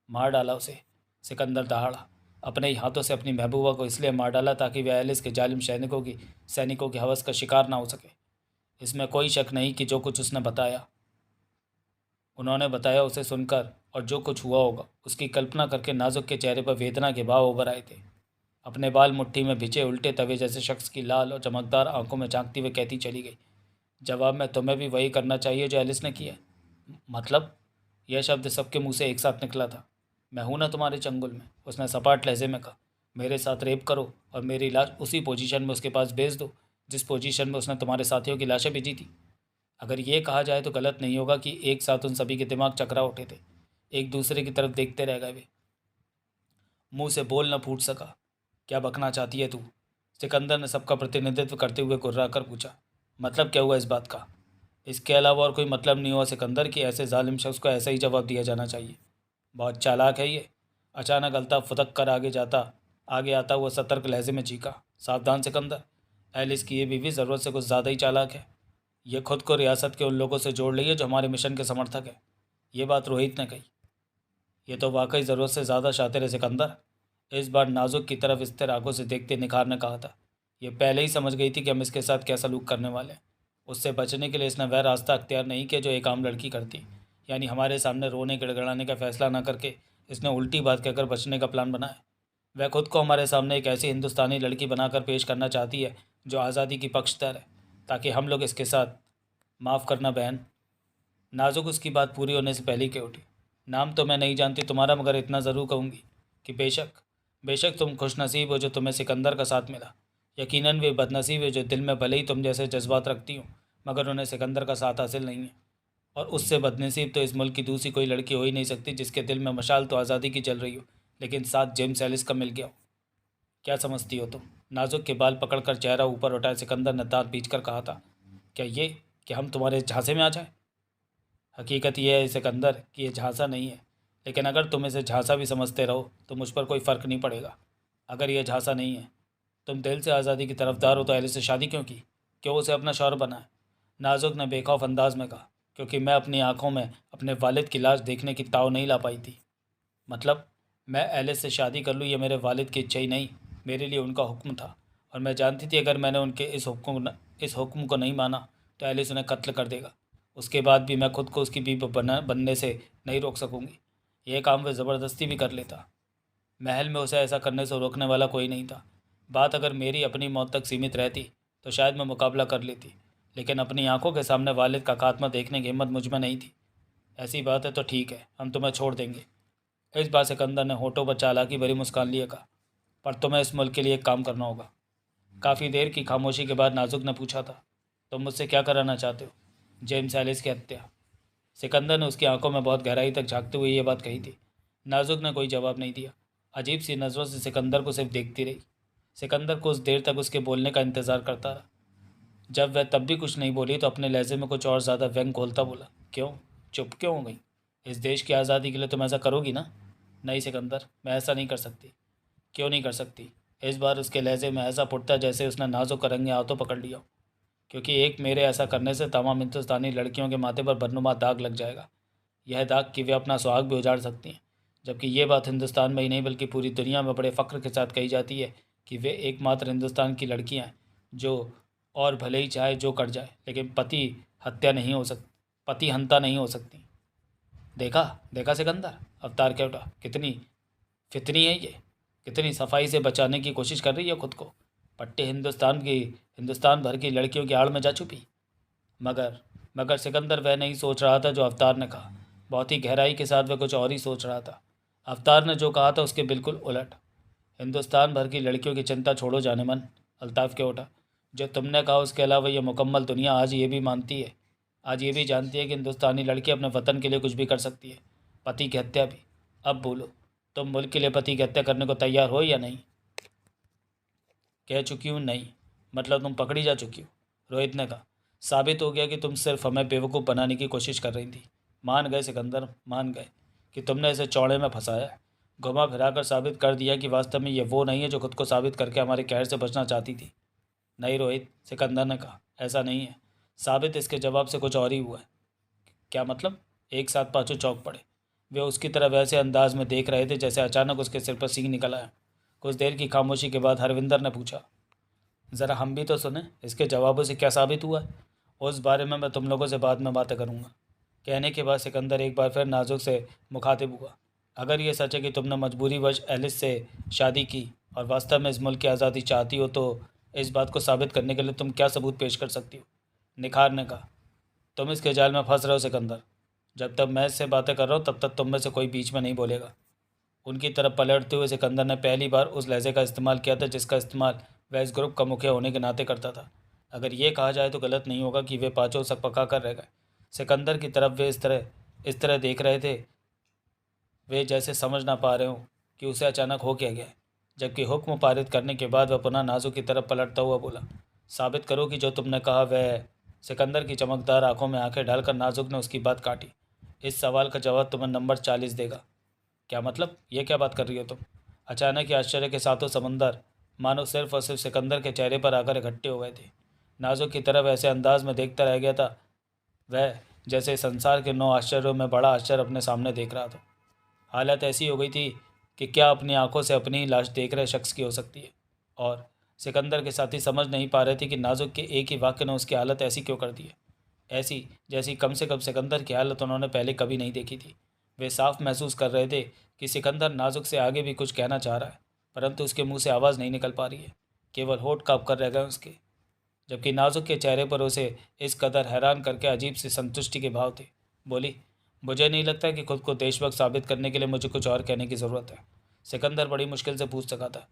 मार डाला उसे। सिकंदर दहाड़ा। अपने ही हाथों से अपनी महबूबा को इसलिए मार डाला ताकि वह एलिस के जालिम सैनिकों की हवस का शिकार ना हो सके। इसमें कोई शक नहीं कि जो कुछ उसने बताया, उन्होंने बताया उसे सुनकर और जो कुछ हुआ होगा उसकी कल्पना करके नाजुक के चेहरे पर वेदना के भाव उभर आए थे। अपने बाल मुट्ठी में भिजे उल्टे तवे जैसे शख्स की लाल और चमकदार आंखों में झांकती हुए कहती चली गई, जवाब में तुम्हें भी वही करना चाहिए जो एलिस ने किया। मतलब? यह शब्द सबके मुंह से एक साथ निकला था। मैं हूं ना तुम्हारे चंगुल में, उसने सपाट लहजे में कहा। मेरे साथ रेप करो और मेरी लाश उसी पोजीशन में उसके पास भेज दो जिस पोजीशन में उसने तुम्हारे साथियों की लाशें भेजी थी। अगर ये कहा जाए तो गलत नहीं होगा कि एक साथ उन सभी के दिमाग चकरा उठे थे। एक दूसरे की तरफ देखते रह गए वे। मुंह से बोल न फूट सका। क्या बकना चाहती है तू? सिकंदर ने सबका प्रतिनिधित्व करते हुए कुर्रा कर पूछा। मतलब क्या हुआ इस बात का? इसके अलावा और कोई मतलब नहीं हुआ सिकंदर कि ऐसे जालिम शख्स को ऐसा ही जवाब दिया जाना चाहिए। बहुत चालाक है ये। अचानक अल्ताफ फुदक कर आगे आता हुआ सतर्क लहजे में चीखा। सावधान सिकंदर, एलिस की ये बीवी ज़रूरत से कुछ ज़्यादा ही चालाक है। ये खुद को रियासत के उन लोगों से जोड़ रही है जो हमारे मिशन के समर्थक है। ये बात रोहित ने कही। ये तो वाकई ज़रूरत से ज़्यादा शातिर है सिकंदर। इस बार नाजुक की तरफ स्थिर आंखों से देखते निखार ने कहा था। ये पहले ही समझ गई थी कि हम इसके साथ क्या सलूक करने वाले हैं। उससे बचने के लिए इसने वह रास्ता अख्तियार नहीं किया जो एक आम लड़की करती, यानी हमारे सामने रोने गिड़गिड़ाने का फैसला न करके इसने उल्टी बात कहकर बचने का प्लान बनाया। वह खुद को हमारे सामने एक ऐसी हिंदुस्तानी लड़की बनाकर पेश करना चाहती है जो आज़ादी की पक्षधर है, ताकि हम लोग इसके साथ। माफ़ करना बहन। नाजुक उसकी बात पूरी होने से पहले ही कह उठी। नाम तो मैं नहीं जानती तुम्हारा, मगर इतना ज़रूर कहूँगी कि बेशक बेशक तुम खुशनसीब हो जो तुम्हें सिकंदर का साथ मिला। यकीनन वे बदनसीब है जो दिल में भले ही तुम जैसे जज्बात रखती हो, मगर उन्हें सिकंदर का साथ हासिल नहीं है। और उससे बदनसीब तो इस मुल्क की दूसरी कोई लड़की हो ही नहीं सकती जिसके दिल में मशाल तो आज़ादी की जल रही हो, लेकिन साथ जेम्स एलिस का मिल गया हो। क्या समझती हो तुम? नाजुक के बाल पकड़कर चेहरा ऊपर उठाए सिकंदर ने दांत पीच कर कहा था। क्या ये कि हम तुम्हारे झांसे में आ जाए? हकीकत यह है सिकंदर कि ये झांसा नहीं है, लेकिन अगर तुम इसे झांसा भी समझते रहो तो मुझ पर कोई फ़र्क नहीं पड़ेगा। अगर यह झांसा नहीं है, तुम दिल से आज़ादी की तरफदार हो तो एलिस से शादी क्यों की? क्यों उसे अपना शौहर बनाए? नाजुक ने बेखौफ अंदाज में कहा। क्योंकि मैं अपनी आंखों में अपने वालिद की लाश देखने की ताव नहीं ला पाई थी। मतलब? मैं एलिस से शादी कर लूँ ये मेरे वालिद की इच्छा ही नहीं, मेरे लिए उनका हुक्म था। और मैं जानती थी अगर मैंने उनके इस हुक्म को नहीं माना तो एलिस उन्हें कत्ल कर देगा। उसके बाद भी मैं खुद को उसकी बीवी बनने से नहीं रोक सकूंगी। यह काम वह ज़बरदस्ती भी कर लेता। महल में उसे ऐसा करने से रोकने वाला कोई नहीं था। बात अगर मेरी अपनी मौत तक सीमित रहती तो शायद मैं मुकाबला कर लेती, लेकिन अपनी आंखों के सामने वालिद का खात्मा देखने की हिम्मत मुझ में नहीं थी। ऐसी बात है तो ठीक है, हम तुम्हें छोड़ देंगे। इस बात सिकंदर ने होठों पर चालाकी भरी मुस्कान लिए कहा। पर तुम्हें इस मुल्क के लिए एक काम करना होगा। काफ़ी देर की खामोशी के बाद नाजुक ने पूछा था, तुम मुझसे क्या कराना चाहते हो? जेम्स एलिस की हत्या। सिकंदर ने उसकी आंखों में बहुत गहराई तक झांकते हुए ये बात कही थी। नाजुक ने कोई जवाब नहीं दिया। अजीब सी नज़रों से सिकंदर को सिर्फ देखती रही। सिकंदर कुछ देर तक उसके बोलने का इंतज़ार करता रहा। जब वह तब भी कुछ नहीं बोली तो अपने लहजे में कुछ और ज़्यादा व्यंग घोलता बोला, क्यों? चुप क्यों हो गई? इस देश की आज़ादी के लिए तुम ऐसा करोगी ना? नहीं सिकंदर, मैं ऐसा नहीं कर सकती। क्यों नहीं कर सकती? इस बार उसके लहजे में ऐसा फुटता जैसे उसने नाजुक का रंगे हाथों पकड़ लिया हो। क्योंकि एक मेरे ऐसा करने से तमाम हिंदुस्तानी लड़कियों के माथे पर बदनुमा दाग लग जाएगा। यह दाग कि वे अपना सुहाग भी उजाड़ सकती हैं। जबकि ये बात हिंदुस्तान में ही नहीं बल्कि पूरी दुनिया में बड़े फ़ख्र के साथ कही जाती है कि वे एकमात्र हिंदुस्तान की लड़कियां हैं जो, और भले ही चाहे जो कर जाए, लेकिन पति हंता नहीं हो सकती। देखा देखा सिकंदर, अवतार क्या उठा, कितनी फितनी है ये, कितनी सफाई से बचाने की कोशिश कर रही है खुद को। पट्टी हिंदुस्तान भर की लड़कियों की आड़ में जा छुपी। मगर मगर सिकंदर वह नहीं सोच रहा था जो अवतार ने कहा। बहुत ही गहराई के साथ वह कुछ और ही सोच रहा था। अवतार ने जो कहा था उसके बिल्कुल उलट। हिंदुस्तान भर की लड़कियों की चिंता छोड़ो जाने मन, अल्ताफ़ के उठा। जो तुमने कहा उसके अलावा ये मुकम्मल दुनिया आज ये भी मानती है, आज ये भी जानती है कि हिंदुस्तानी लड़की अपने वतन के लिए कुछ भी कर सकती है, पति की हत्या भी। अब बोलो, तुम मुल्क के लिए पति की हत्या करने को तैयार हो या नहीं? कह चुकी हूँ नहीं, मतलब तुम पकड़ी जा चुकी हो, रोहित ने कहा। साबित हो गया कि तुम सिर्फ हमें बेवकूफ़ बनाने की कोशिश कर रही थी। मान गए सिकंदर, मान गए कि तुमने इसे चौड़े में फंसाया है। घुमा फिराकर साबित कर दिया कि वास्तव में ये वो नहीं है जो खुद को साबित करके हमारे कहर से बचना चाहती थी। नहीं रोहित, सिकंदर ने कहा, ऐसा नहीं है। साबित इसके जवाब से कुछ और ही हुआ है। क्या मतलब? एक साथ पाँचों चौंक पड़े। वे उसकी तरफ वैसे अंदाज में देख रहे थे जैसे अचानक उसके सिर पर सींग निकल आया। कुछ देर की खामोशी के बाद हरविंदर ने पूछा, ज़रा हम भी तो सुने, इसके जवाबों से क्या साबित हुआ है? उस बारे में मैं तुम लोगों से बाद में बातें करूँगा। कहने के बाद सिकंदर एक बार फिर नाजुक से मुखातिब हुआ। अगर ये सच है कि तुमने मजबूरीवश एलिस से शादी की और वास्तव में इस मुल्क की आज़ादी चाहती हो, तो इस बात को साबित करने के लिए तुम क्या सबूत पेश कर सकती हो? निखार ने कहा। तुम इसके जाल में फंस रहे हो सिकंदर। जब तक मैं इससे बातें कर रहा हूँ तब तक तुम में से कोई बीच में नहीं बोलेगा। उनकी तरफ पलटते हुए सिकंदर ने पहली बार उस लहजे का इस्तेमाल किया था जिसका इस्तेमाल वह इस ग्रुप का मुखिया होने के नाते करता था। अगर ये कहा जाए तो गलत नहीं होगा कि वे पाँचों सकपका कर रह गए। सिकंदर की तरफ वे इस तरह देख रहे थे, वे जैसे समझ ना पा रहे हों कि उसे अचानक हो क्या गया है। जबकि हुक्म पारित करने के बाद वह पुनः नाजुक की तरफ पलटता हुआ बोला, साबित करो कि जो तुमने कहा वह। सिकंदर की चमकदार आंखों में आंखें डालकर नाजुक ने उसकी बात काटी। इस सवाल का जवाब तुम्हें नंबर 40 देगा। क्या मतलब? ये क्या बात कर रही हो तुम? अचानक ही आश्चर्य के सातों समंदर मानो सिर्फ और सिर्फ सिकंदर के चेहरे पर आकर इकट्ठे हो गए थे। नाजुक की तरफ ऐसे अंदाज में देखता रह गया था वह जैसे संसार के 9 आश्चर्यों में बड़ा आश्चर्य अपने सामने देख रहा था। हालत ऐसी हो गई थी कि क्या अपनी आंखों से अपनी ही लाश देख रहे शख्स की हो सकती है। और सिकंदर के साथी समझ नहीं पा रहे थे कि नाजुक के एक ही वाक्य ने उसकी हालत ऐसी क्यों कर दी है, ऐसी जैसी कम से कम सिकंदर की हालत उन्होंने पहले कभी नहीं देखी थी। वे साफ महसूस कर रहे थे कि सिकंदर नाजुक से आगे भी कुछ कहना चाह रहा है, परंतु उसके मुंह से आवाज़ नहीं निकल पा रही है। केवल होठ काँप कर रह गए उसके। जबकि नाजुक के चेहरे पर उसे इस कदर हैरान करके अजीब सी संतुष्टि के भाव थे। बोली, मुझे नहीं लगता कि खुद को देशभक्त साबित करने के लिए मुझे कुछ और कहने की ज़रूरत है। सिकंदर बड़ी मुश्किल से पूछ सका था।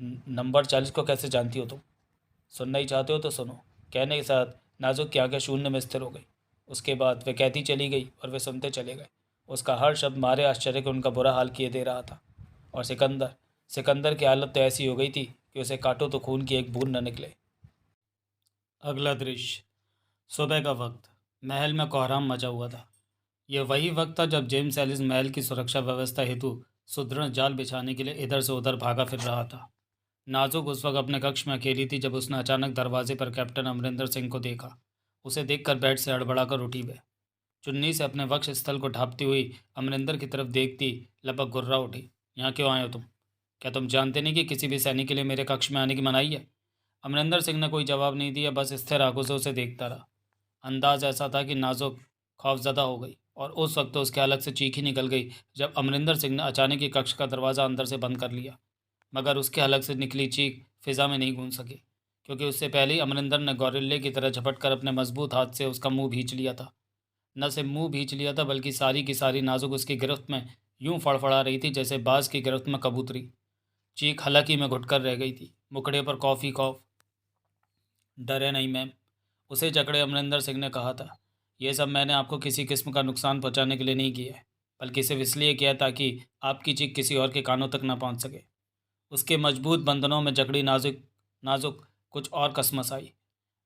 नंबर 40 को कैसे जानती हो तुम? सुनना ही चाहते हो तो सुनो। कहने के साथ नाजुक की आंखें शून्य में स्थिर हो गई। उसके बाद वे कहती चली गई और वे सुनते चले गए। उसका हर शब्द मारे आश्चर्य के उनका बुरा हाल किए दे रहा था। और सिकंदर सिकंदर की हालत तो ऐसी हो गई थी कि उसे काटो तो खून की एक बूंद न निकले। अगला दृश्य। सुबह का वक्त। महल में कोहराम मचा हुआ था। यह वही वक्त था जब जेम्स एलिस महल की सुरक्षा व्यवस्था हेतु सुदृढ़ जाल बिछाने के लिए इधर से उधर भागा फिर रहा था। नाजुक उस वक्त अपने कक्ष में अकेली थी जब उसने अचानक दरवाजे पर कैप्टन अमरिंदर सिंह को देखा। उसे देखकर बेड से हड़बड़ाकर उठी वह। चुन्नी से अपने वक्ष स्थल को ढांपती हुई अमरिंदर की तरफ देखती लगभग गुर्रा उठी। यहाँ क्यों आए हो तुम? क्या तुम जानते नहीं कि किसी भी सैनिक के लिए मेरे कक्ष में आने की मनाही है? अमरिंदर सिंह ने कोई जवाब नहीं दिया, बस स्थिर आंखों से उसे देखता रहा। अंदाज ऐसा था कि नाजुक खौफजदा हो गई और उस वक्त तो उसके अलग से चीख ही निकल गई जब अमरिंदर सिंह ने अचानक ही कक्ष का दरवाज़ा अंदर से बंद कर लिया। मगर उसके हलक से निकली चीख फिजा में नहीं गूंज सकी, क्योंकि उससे पहले ही अमरिंदर ने गौरिल्ले की तरह झपट कर अपने मजबूत हाथ से उसका मुंह भींच लिया था। न सिर्फ मुंह भींच लिया था बल्कि सारी की सारी नाजुक उसकी गिरफ्त में यूं फड़फड़ा रही थी जैसे बाज की गिरफ्त में कबूतरी। चीख हलकी में घुटकर रह गई थी, मुखड़े पर कॉफ़ी खौफ। डरे नहीं मैम, उसे जकड़े अमरिंदर सिंह ने कहा था। यह सब मैंने आपको किसी किस्म का नुकसान पहुंचाने के लिए नहीं किया है, बल्कि सिर्फ इसलिए किया ताकि आपकी चीख किसी और के कानों तक ना पहुंच सके। उसके मजबूत बंधनों में जकड़ी नाजुक नाजुक कुछ और कसमस आई।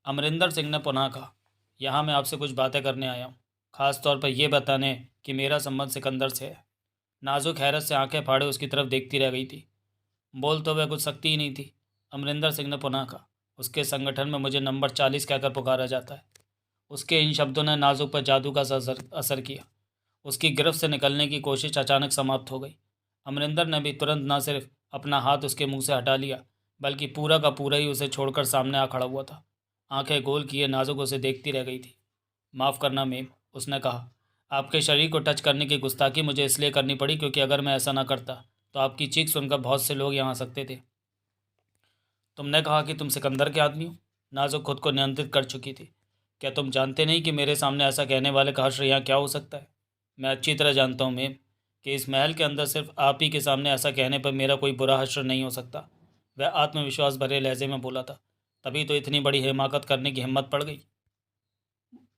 अमरिंदर सिंह ने पुनः कहा, यहाँ मैं आपसे कुछ बातें करने आया हूँ, ख़ास तौर पर यह बताने कि मेरा संबंध सिकंदर से है। नाजुक हैरत से आंखें फाड़े उसकी तरफ देखती रह गई थी। बोल तो वह कुछ सकती ही नहीं थी। अमरिंदर सिंह ने पुनः कहा, उसके संगठन में मुझे नंबर 40 कहकर पुकारा जाता है। उसके इन शब्दों ने नाजुक पर जादू का सा असर किया। उसकी गिरफ्त से निकलने की कोशिश अचानक समाप्त हो गई। अमरिंदर ने भी तुरंत न सिर्फ अपना हाथ उसके मुंह से हटा लिया, बल्कि पूरा का पूरा ही उसे छोड़कर सामने आ खड़ा हुआ था। आंखें गोल किए नाजुक उसे देखती रह गई थी। माफ़ करना मेम, उसने कहा, आपके शरीर को टच करने की गुस्ताखी मुझे इसलिए करनी पड़ी क्योंकि अगर मैं ऐसा ना करता तो आपकी चीख सुनकर बहुत से लोग यहाँ आ सकते थे। तुमने कहा कि तुम सिकंदर के आदमी हो। नाजुक खुद को नियंत्रित कर चुकी थी। क्या तुम जानते नहीं कि मेरे सामने ऐसा कहने वाले का हश्र यहाँ क्या हो सकता है? मैं अच्छी तरह जानता हूँ मेम कि इस महल के अंदर सिर्फ आप ही के सामने ऐसा कहने पर मेरा कोई बुरा हश्र नहीं हो सकता। वह आत्मविश्वास भरे लहजे में बोला था। तभी तो इतनी बड़ी हिमाकत करने की हिम्मत पड़ गई।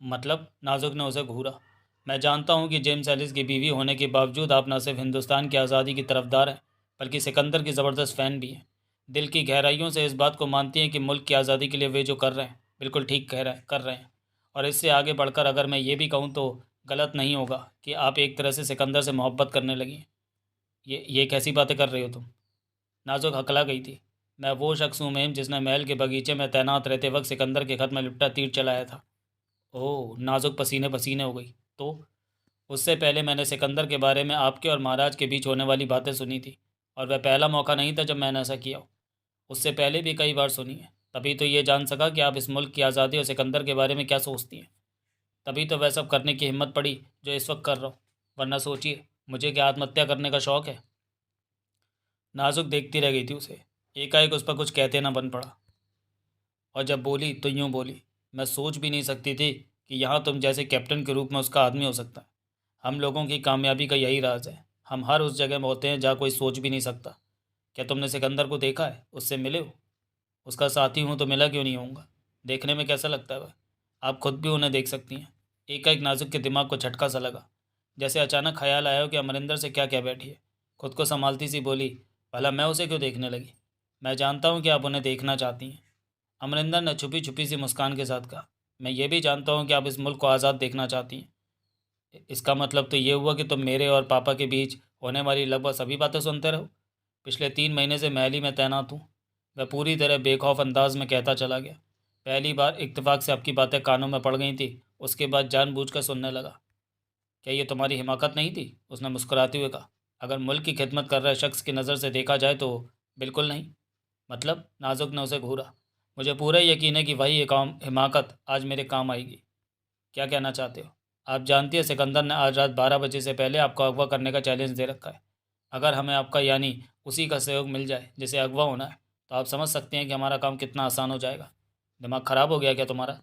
मतलब? नाजुक ने उसे घूरा। मैं जानता हूँ कि जेम्स एलिस की बीवी होने के बावजूद आप न सिर्फ हिंदुस्तान की आज़ादी की तरफदार हैं बल्कि सिकंदर की ज़बरदस्त फ़ैन भी हैं। दिल की गहराइयों से इस बात को मानती हैं कि मुल्क की आज़ादी के लिए वे जो कर रहे हैं बिल्कुल ठीक कर रहे हैं। और इससे आगे बढ़कर अगर मैं ये भी कहूँ तो गलत नहीं होगा कि आप एक तरह से सिकंदर से मोहब्बत करने लगी हैं। ये कैसी बातें कर रही हो तुम? नाजुक हकला गई थी। मैं वो शख्स हूँ मेम जिसने महल के बगीचे में तैनात रहते वक्त सिकंदर के खत में लिपटा तीर चलाया था। ओह! नाजुक पसीने पसीने हो गई। तो उससे पहले मैंने सिकंदर के बारे में आपके और महाराज के बीच होने वाली बातें सुनी थी और वह पहला मौका नहीं था जब मैंने ऐसा किया हो। उससे पहले भी कई बार सुनी है। तभी तो ये जान सका कि आप इस मुल्क की आज़ादी और सिकंदर के बारे में क्या सोचती हैं। तभी तो वह सब करने की हिम्मत पड़ी जो इस वक्त कर रहा हूँ। वरना सोचिए मुझे क्या आत्महत्या करने का शौक़ है? नाजुक देखती रह गई थी उसे। एकाएक उस पर कुछ कहते ना बन पड़ा और जब बोली तो यूँ बोली, मैं सोच भी नहीं सकती थी कि यहाँ तुम जैसे कैप्टन के रूप में उसका आदमी हो सकता है। हम लोगों की कामयाबी का यही राज है। हम हर उस जगह में होते हैं जहाँ कोई सोच भी नहीं सकता। क्या तुमने सिकंदर को देखा है? उससे मिले हो? उसका साथी हूँ तो मिला क्यों नहीं होऊंगा? देखने में कैसा लगता है वह? आप खुद भी उन्हें देख सकती हैं। एकाएक नाजुक के दिमाग को झटका सा लगा। जैसे अचानक ख्याल आया हो कि अमरिंदर से क्या कह बैठी है। खुद को संभालती सी बोली, भला मैं उसे क्यों देखने लगी? मैं जानता हूँ कि आप उन्हें देखना चाहती हैं। अमरिंदर ने छुपी छुपी सी मुस्कान के साथ कहा, मैं ये भी जानता हूँ कि आप इस मुल्क को आज़ाद देखना चाहती हैं। इसका मतलब तो ये हुआ कि तुम मेरे और पापा के बीच होने वाली लगभग सभी बातें सुनते रहो। पिछले 3 महीने से महल ही में तैनात हूँ। वह पूरी तरह बेखौफ अंदाज में कहता चला गया। पहली बार इत्तेफाक से आपकी बातें कानों में पड़ गई थी, उसके बाद जानबूझकर सुनने लगा। क्या ये तुम्हारी हिमाकत नहीं थी? उसने मुस्कुराते हुए कहा। अगर मुल्क की खिदमत कर रहे शख्स की नज़र से देखा जाए तो बिल्कुल नहीं। मतलब? नाजुक ने उसे घूरा। मुझे पूरा यकीन है कि वही काम हिमाकत आज मेरे काम आएगी। क्या कहना चाहते हो? आप जानती है सिकंदर ने आज रात 12 बजे से पहले आपको अगवा करने का चैलेंज दे रखा है। अगर हमें आपका यानी उसी का सहयोग मिल जाए जिसे अगवा होना है तो आप समझ सकते हैं कि हमारा काम कितना आसान हो जाएगा। दिमाग ख़राब हो गया क्या तुम्हारा?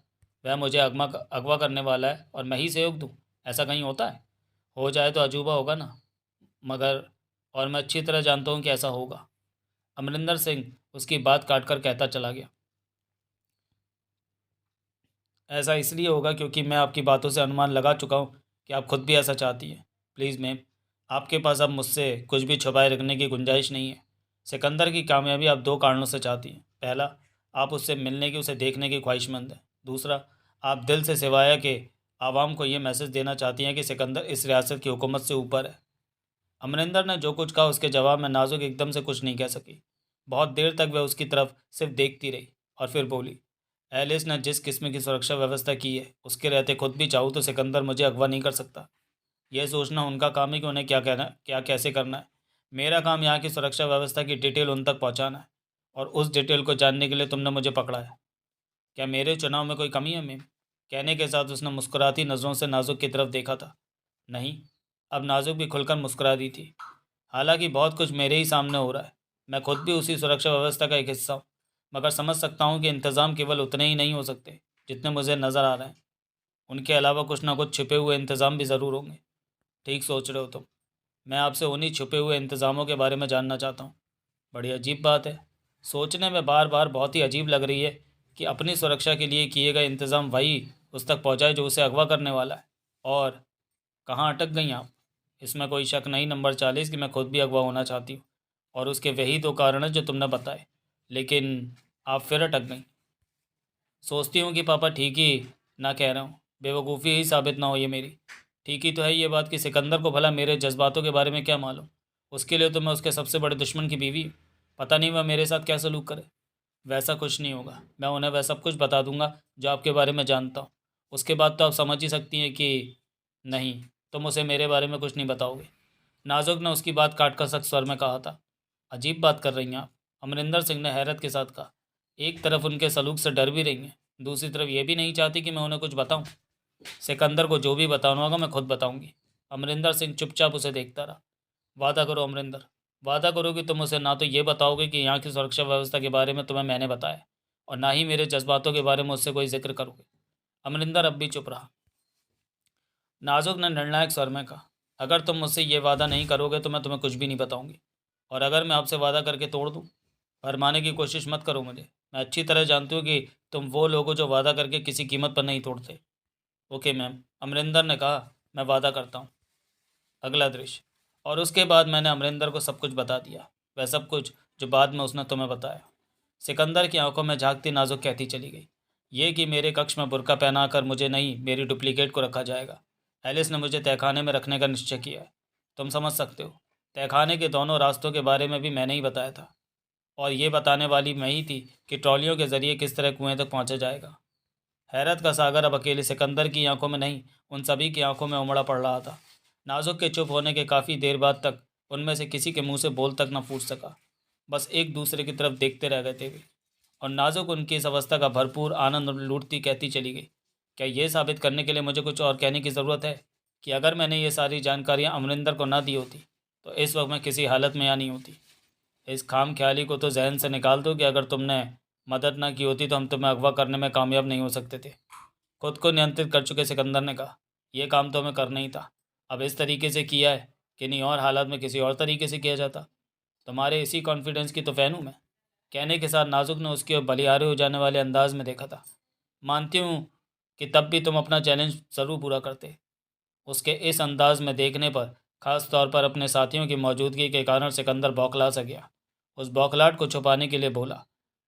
वह मुझे अगवा करने वाला है और मैं ही सहयोग दूँ? ऐसा कहीं होता है? हो जाए तो अजूबा होगा ना। मगर और मैं अच्छी तरह जानता हूँ कि ऐसा होगा। अमरिंदर सिंह उसकी बात काट कर कहता चला गया, ऐसा इसलिए होगा क्योंकि मैं आपकी बातों से अनुमान लगा चुका हूँ कि आप खुद भी ऐसा चाहती हैं। प्लीज़ मैम, आपके पास अब मुझसे कुछ भी छुपाए रखने की गुंजाइश नहीं है। सिकंदर की कामयाबी आप 2 कारणों से चाहती हैं। पहला, आप उससे मिलने की, उसे देखने की ख्वाहिशमंद हैं। दूसरा, आप दिल से सिवाया कि आवाम को ये मैसेज देना चाहती हैं कि सिकंदर इस रियासत की हुकूमत से ऊपर है। अमरिंदर ने जो कुछ कहा उसके जवाब में नाजुक एकदम से कुछ नहीं कह सकी। बहुत देर तक वह उसकी तरफ सिर्फ देखती रही और फिर बोली, एलिस ने जिस किस्म की सुरक्षा व्यवस्था की है उसके रहते खुद भी चाहूँ तो सिकंदर मुझे अगवा नहीं कर सकता। यह सोचना उनका काम है कि उन्हें क्या कहना, क्या कैसे करना है। मेरा काम यहाँ की सुरक्षा व्यवस्था की डिटेल उन तक पहुँचाना है और उस डिटेल को जानने के लिए तुमने मुझे पकड़ा है। क्या मेरे चुनाव में कोई कमी है मैम? कहने के साथ उसने मुस्कुराती नज़रों से नाजुक की तरफ देखा था। नहीं। अब नाजुक भी खुलकर मुस्कुरा दी थी। हालांकि बहुत कुछ मेरे ही सामने हो रहा है। मैं खुद भी उसी सुरक्षा व्यवस्था का एक हिस्सा हूँ। मगर समझ सकता हूँ कि इंतज़ाम केवल उतने ही नहीं हो सकते जितने मुझे नज़र आ रहे हैं। उनके अलावा कुछ ना कुछ छिपे हुए इंतज़ाम भी ज़रूर होंगे। ठीक सोच रहे हो तुम। मैं आपसे उन्हीं छुपे हुए इंतज़ामों के बारे में जानना चाहता हूँ। बड़ी अजीब बात है। सोचने में बार बार बहुत ही अजीब लग रही है कि अपनी सुरक्षा के लिए किए गए इंतज़ाम वही उस तक पहुँचाए जो उसे अगवा करने वाला है। और कहाँ अटक गई आप? इसमें कोई शक नहीं नंबर 40 कि मैं खुद भी अगवा होना चाहती हूँ और उसके वही 2 कारण हैं जो तुमने बताए। लेकिन आप फिर अटक गई। सोचती हूँ कि पापा ठीक ही ना कह रहा हूँ। बेवकूफ़ी ही साबित ना हो ये मेरी। ठीक ही तो है ये बात कि सिकंदर को भला मेरे जज्बातों के बारे में क्या मालूम। उसके लिए तो मैं उसके सबसे बड़े दुश्मन की बीवी हूँ। पता नहीं वह मेरे साथ क्या सलूक करे। वैसा कुछ नहीं होगा। मैं उन्हें वह सब कुछ बता दूंगा जो आपके बारे में जानता हूँ। उसके बाद तो आप समझ ही सकती हैं कि नहीं, तुम उसे मेरे बारे में कुछ नहीं बताओगे। नाजुक ने उसकी बात काट कर सख्त स्वर में कहा था। अजीब बात कर रही हैं आप, अमरिंदर सिंह ने हैरत के साथ कहा। एक तरफ उनके सलूक से डर भी रही हैं, दूसरी तरफ ये भी नहीं चाहती कि मैं उन्हें कुछ बताऊं। सिकंदर को जो भी बताना होगा मैं खुद बताऊंगी। अमरिंदर सिंह चुपचाप उसे देखता रहा। वादा करो अमरिंदर, वादा करो कि तुम उसे ना तो ये बताओगे कि यहाँ की सुरक्षा व्यवस्था के बारे में तुम्हें मैंने बताया, और ना ही मेरे जज्बातों के बारे में उससे कोई जिक्र करोगे। अमरिंदर अब भी चुप रहा। नाजुक ने निर्णायक स्वर में कहा, अगर तुम मुझसे ये वादा नहीं करोगे तो मैं तुम्हें कुछ भी नहीं बताऊंगी। और अगर मैं आपसे वादा करके तोड़ दूँ, भरमाने की कोशिश मत करो मुझे। मैं अच्छी तरह जानती हूँ कि तुम वो लोग हो जो वादा करके किसी कीमत पर नहीं तोड़ते। ओके मैम, अमरिंदर ने कहा, मैं वादा करता हूँ। अगला दृश्य। और उसके बाद मैंने अमरिंदर को सब कुछ बता दिया, वह सब कुछ जो बाद में उसने तुम्हें बताया। सिकंदर की आंखों में झांकती नाजुक कहती चली गई, ये कि मेरे कक्ष में बुर्का पहनाकर मुझे नहीं, मेरी डुप्लीकेट को रखा जाएगा। एलिस ने मुझे तहखाने में रखने का निश्चय किया है। तुम समझ सकते हो, तहखाने के दोनों रास्तों के बारे में भी मैंने ही बताया था, और ये बताने वाली मैं ही थी कि ट्रॉलियों के जरिए किस तरह कुएं तक पहुंचा जाएगा। हैरत का सागर अब अकेले सिकंदर की आंखों में नहीं, उन सभी की आंखों में उमड़ा पड़ रहा था। नाजुक के चुप होने के काफ़ी देर बाद तक उनमें से किसी के मुंह से बोल तक न फूट सका। बस एक दूसरे की तरफ देखते रह गए थे वे। और नाजुक उनकी इस अवस्था का भरपूर आनंद लूटती कहती चली गई, क्या ये साबित करने के लिए मुझे कुछ और कहने की ज़रूरत है कि अगर मैंने ये सारी जानकारियाँ अमरिंदर को ना दी होती तो इस वक्त मैं किसी हालत में यहाँ नहीं होती। इस खाम ख्याली को तो जहन से निकाल दो कि अगर तुमने मदद ना की होती तो हम तुम्हें अगवा करने में कामयाब नहीं हो सकते थे। खुद को नियंत्रित कर चुके सिकंदर ने कहा, यह काम तो हमें करना ही था। अब इस तरीके से किया है कि नहीं और हालात में किसी और तरीके से किया जाता। तुम्हारे इसी कॉन्फिडेंस की तो फ़ैन हूँ मैं। कहने के साथ नाजुक ने उसके ओर बलिहारे हो जाने वाले अंदाज में देखा था। मानती हूँ कि तब भी तुम अपना चैलेंज ज़रूर पूरा करते। उसके इस अंदाज में देखने पर, खास तौर पर अपने साथियों की मौजूदगी के कारण, सिकंदर बौखला सा गया। उस बौखलाहट को छुपाने के लिए बोला,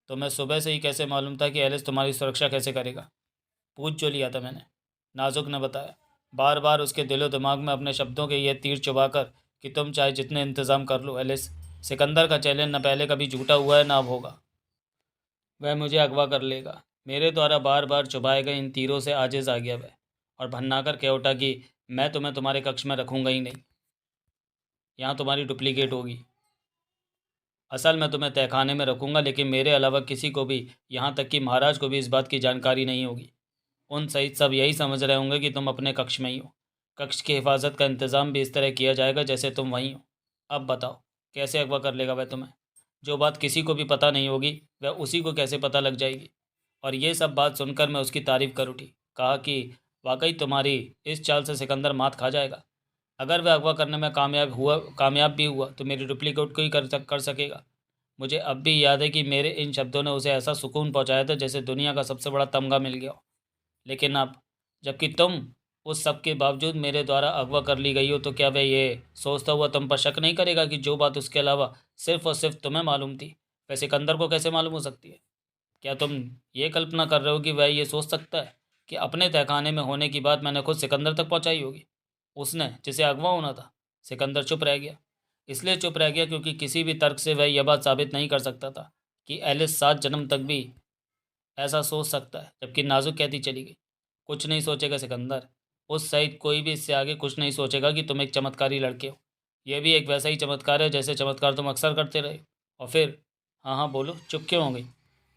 तो मैं सुबह से ही कैसे मालूम था कि एलिस तुम्हारी सुरक्षा कैसे करेगा? पूछ जो लिया था मैंने, नाजुक ने बताया, बार बार उसके दिलो दिमाग में अपने शब्दों के ये तीर चुबाकर कि तुम चाहे जितने इंतज़ाम कर लो एलिस, सिकंदर का चैलेंज न पहले कभी झूठा हुआ है ना अब होगा। वह मुझे अगवा कर लेगा। मेरे द्वारा बार बार चुभाए गए इन तीरों से आजिज़ आ गया वह, और भन्नाकर कह उठा कि मैं तुम्हें तुम्हारे कक्ष में रखूँगा ही नहीं, यहाँ तुम्हारी डुप्लीकेट होगी। असल में तुम्हें तहखाने में रखूँगा, लेकिन मेरे अलावा किसी को भी, यहाँ तक कि महाराज को भी इस बात की जानकारी नहीं होगी। उन सहित सब यही समझ रहे होंगे कि तुम अपने कक्ष में ही हो। कक्ष की हिफाजत का इंतज़ाम भी इस तरह किया जाएगा जैसे तुम वहीं हो। अब बताओ, कैसे अगवा कर लेगा वह तुम्हें? जो बात किसी को भी पता नहीं होगी वह उसी को कैसे पता लग जाएगी? और ये सब बात सुनकर मैं उसकी तारीफ़ कर उठी। कहा कि वाकई तुम्हारी इस चाल से सिकंदर मात खा जाएगा। अगर वह अगवा करने में कामयाब भी हुआ तो मेरी डुप्लीकेट को ही कर सकेगा। मुझे अब भी याद है कि मेरे इन शब्दों ने उसे ऐसा सुकून पहुंचाया था जैसे दुनिया का सबसे बड़ा तमगा मिल गया हो। लेकिन अब, जबकि तुम उस सब के बावजूद मेरे द्वारा अगवा कर ली गई हो, तो क्या वह ये सोचता हुआ तुम पर शक नहीं करेगा कि जो बात उसके अलावा सिर्फ और सिर्फ तुम्हें मालूम थी वह सिकंदर को कैसे मालूम हो सकती है? क्या तुम ये कल्पना कर रहे हो कि वह ये सोच सकता है कि अपने तहखाने में होने की बात मैंने खुद सिकंदर तक पहुंचाई होगी? उसने जिसे अगवा होना था। सिकंदर चुप रह गया। इसलिए चुप रह गया क्योंकि किसी भी तर्क से वह यह बात साबित नहीं कर सकता था कि एलिस 7 जन्म तक भी ऐसा सोच सकता है। जबकि नाजुक कहती चली गई, कुछ नहीं सोचेगा सिकंदर। उस सहित कोई भी इससे आगे कुछ नहीं सोचेगा कि तुम एक चमत्कारी लड़के हो। यह भी एक वैसा ही चमत्कार है जैसे चमत्कार तुम अक्सर करते रहे हो। और फिर, हाँ हाँ बोलो, चुप क्यों हो गई?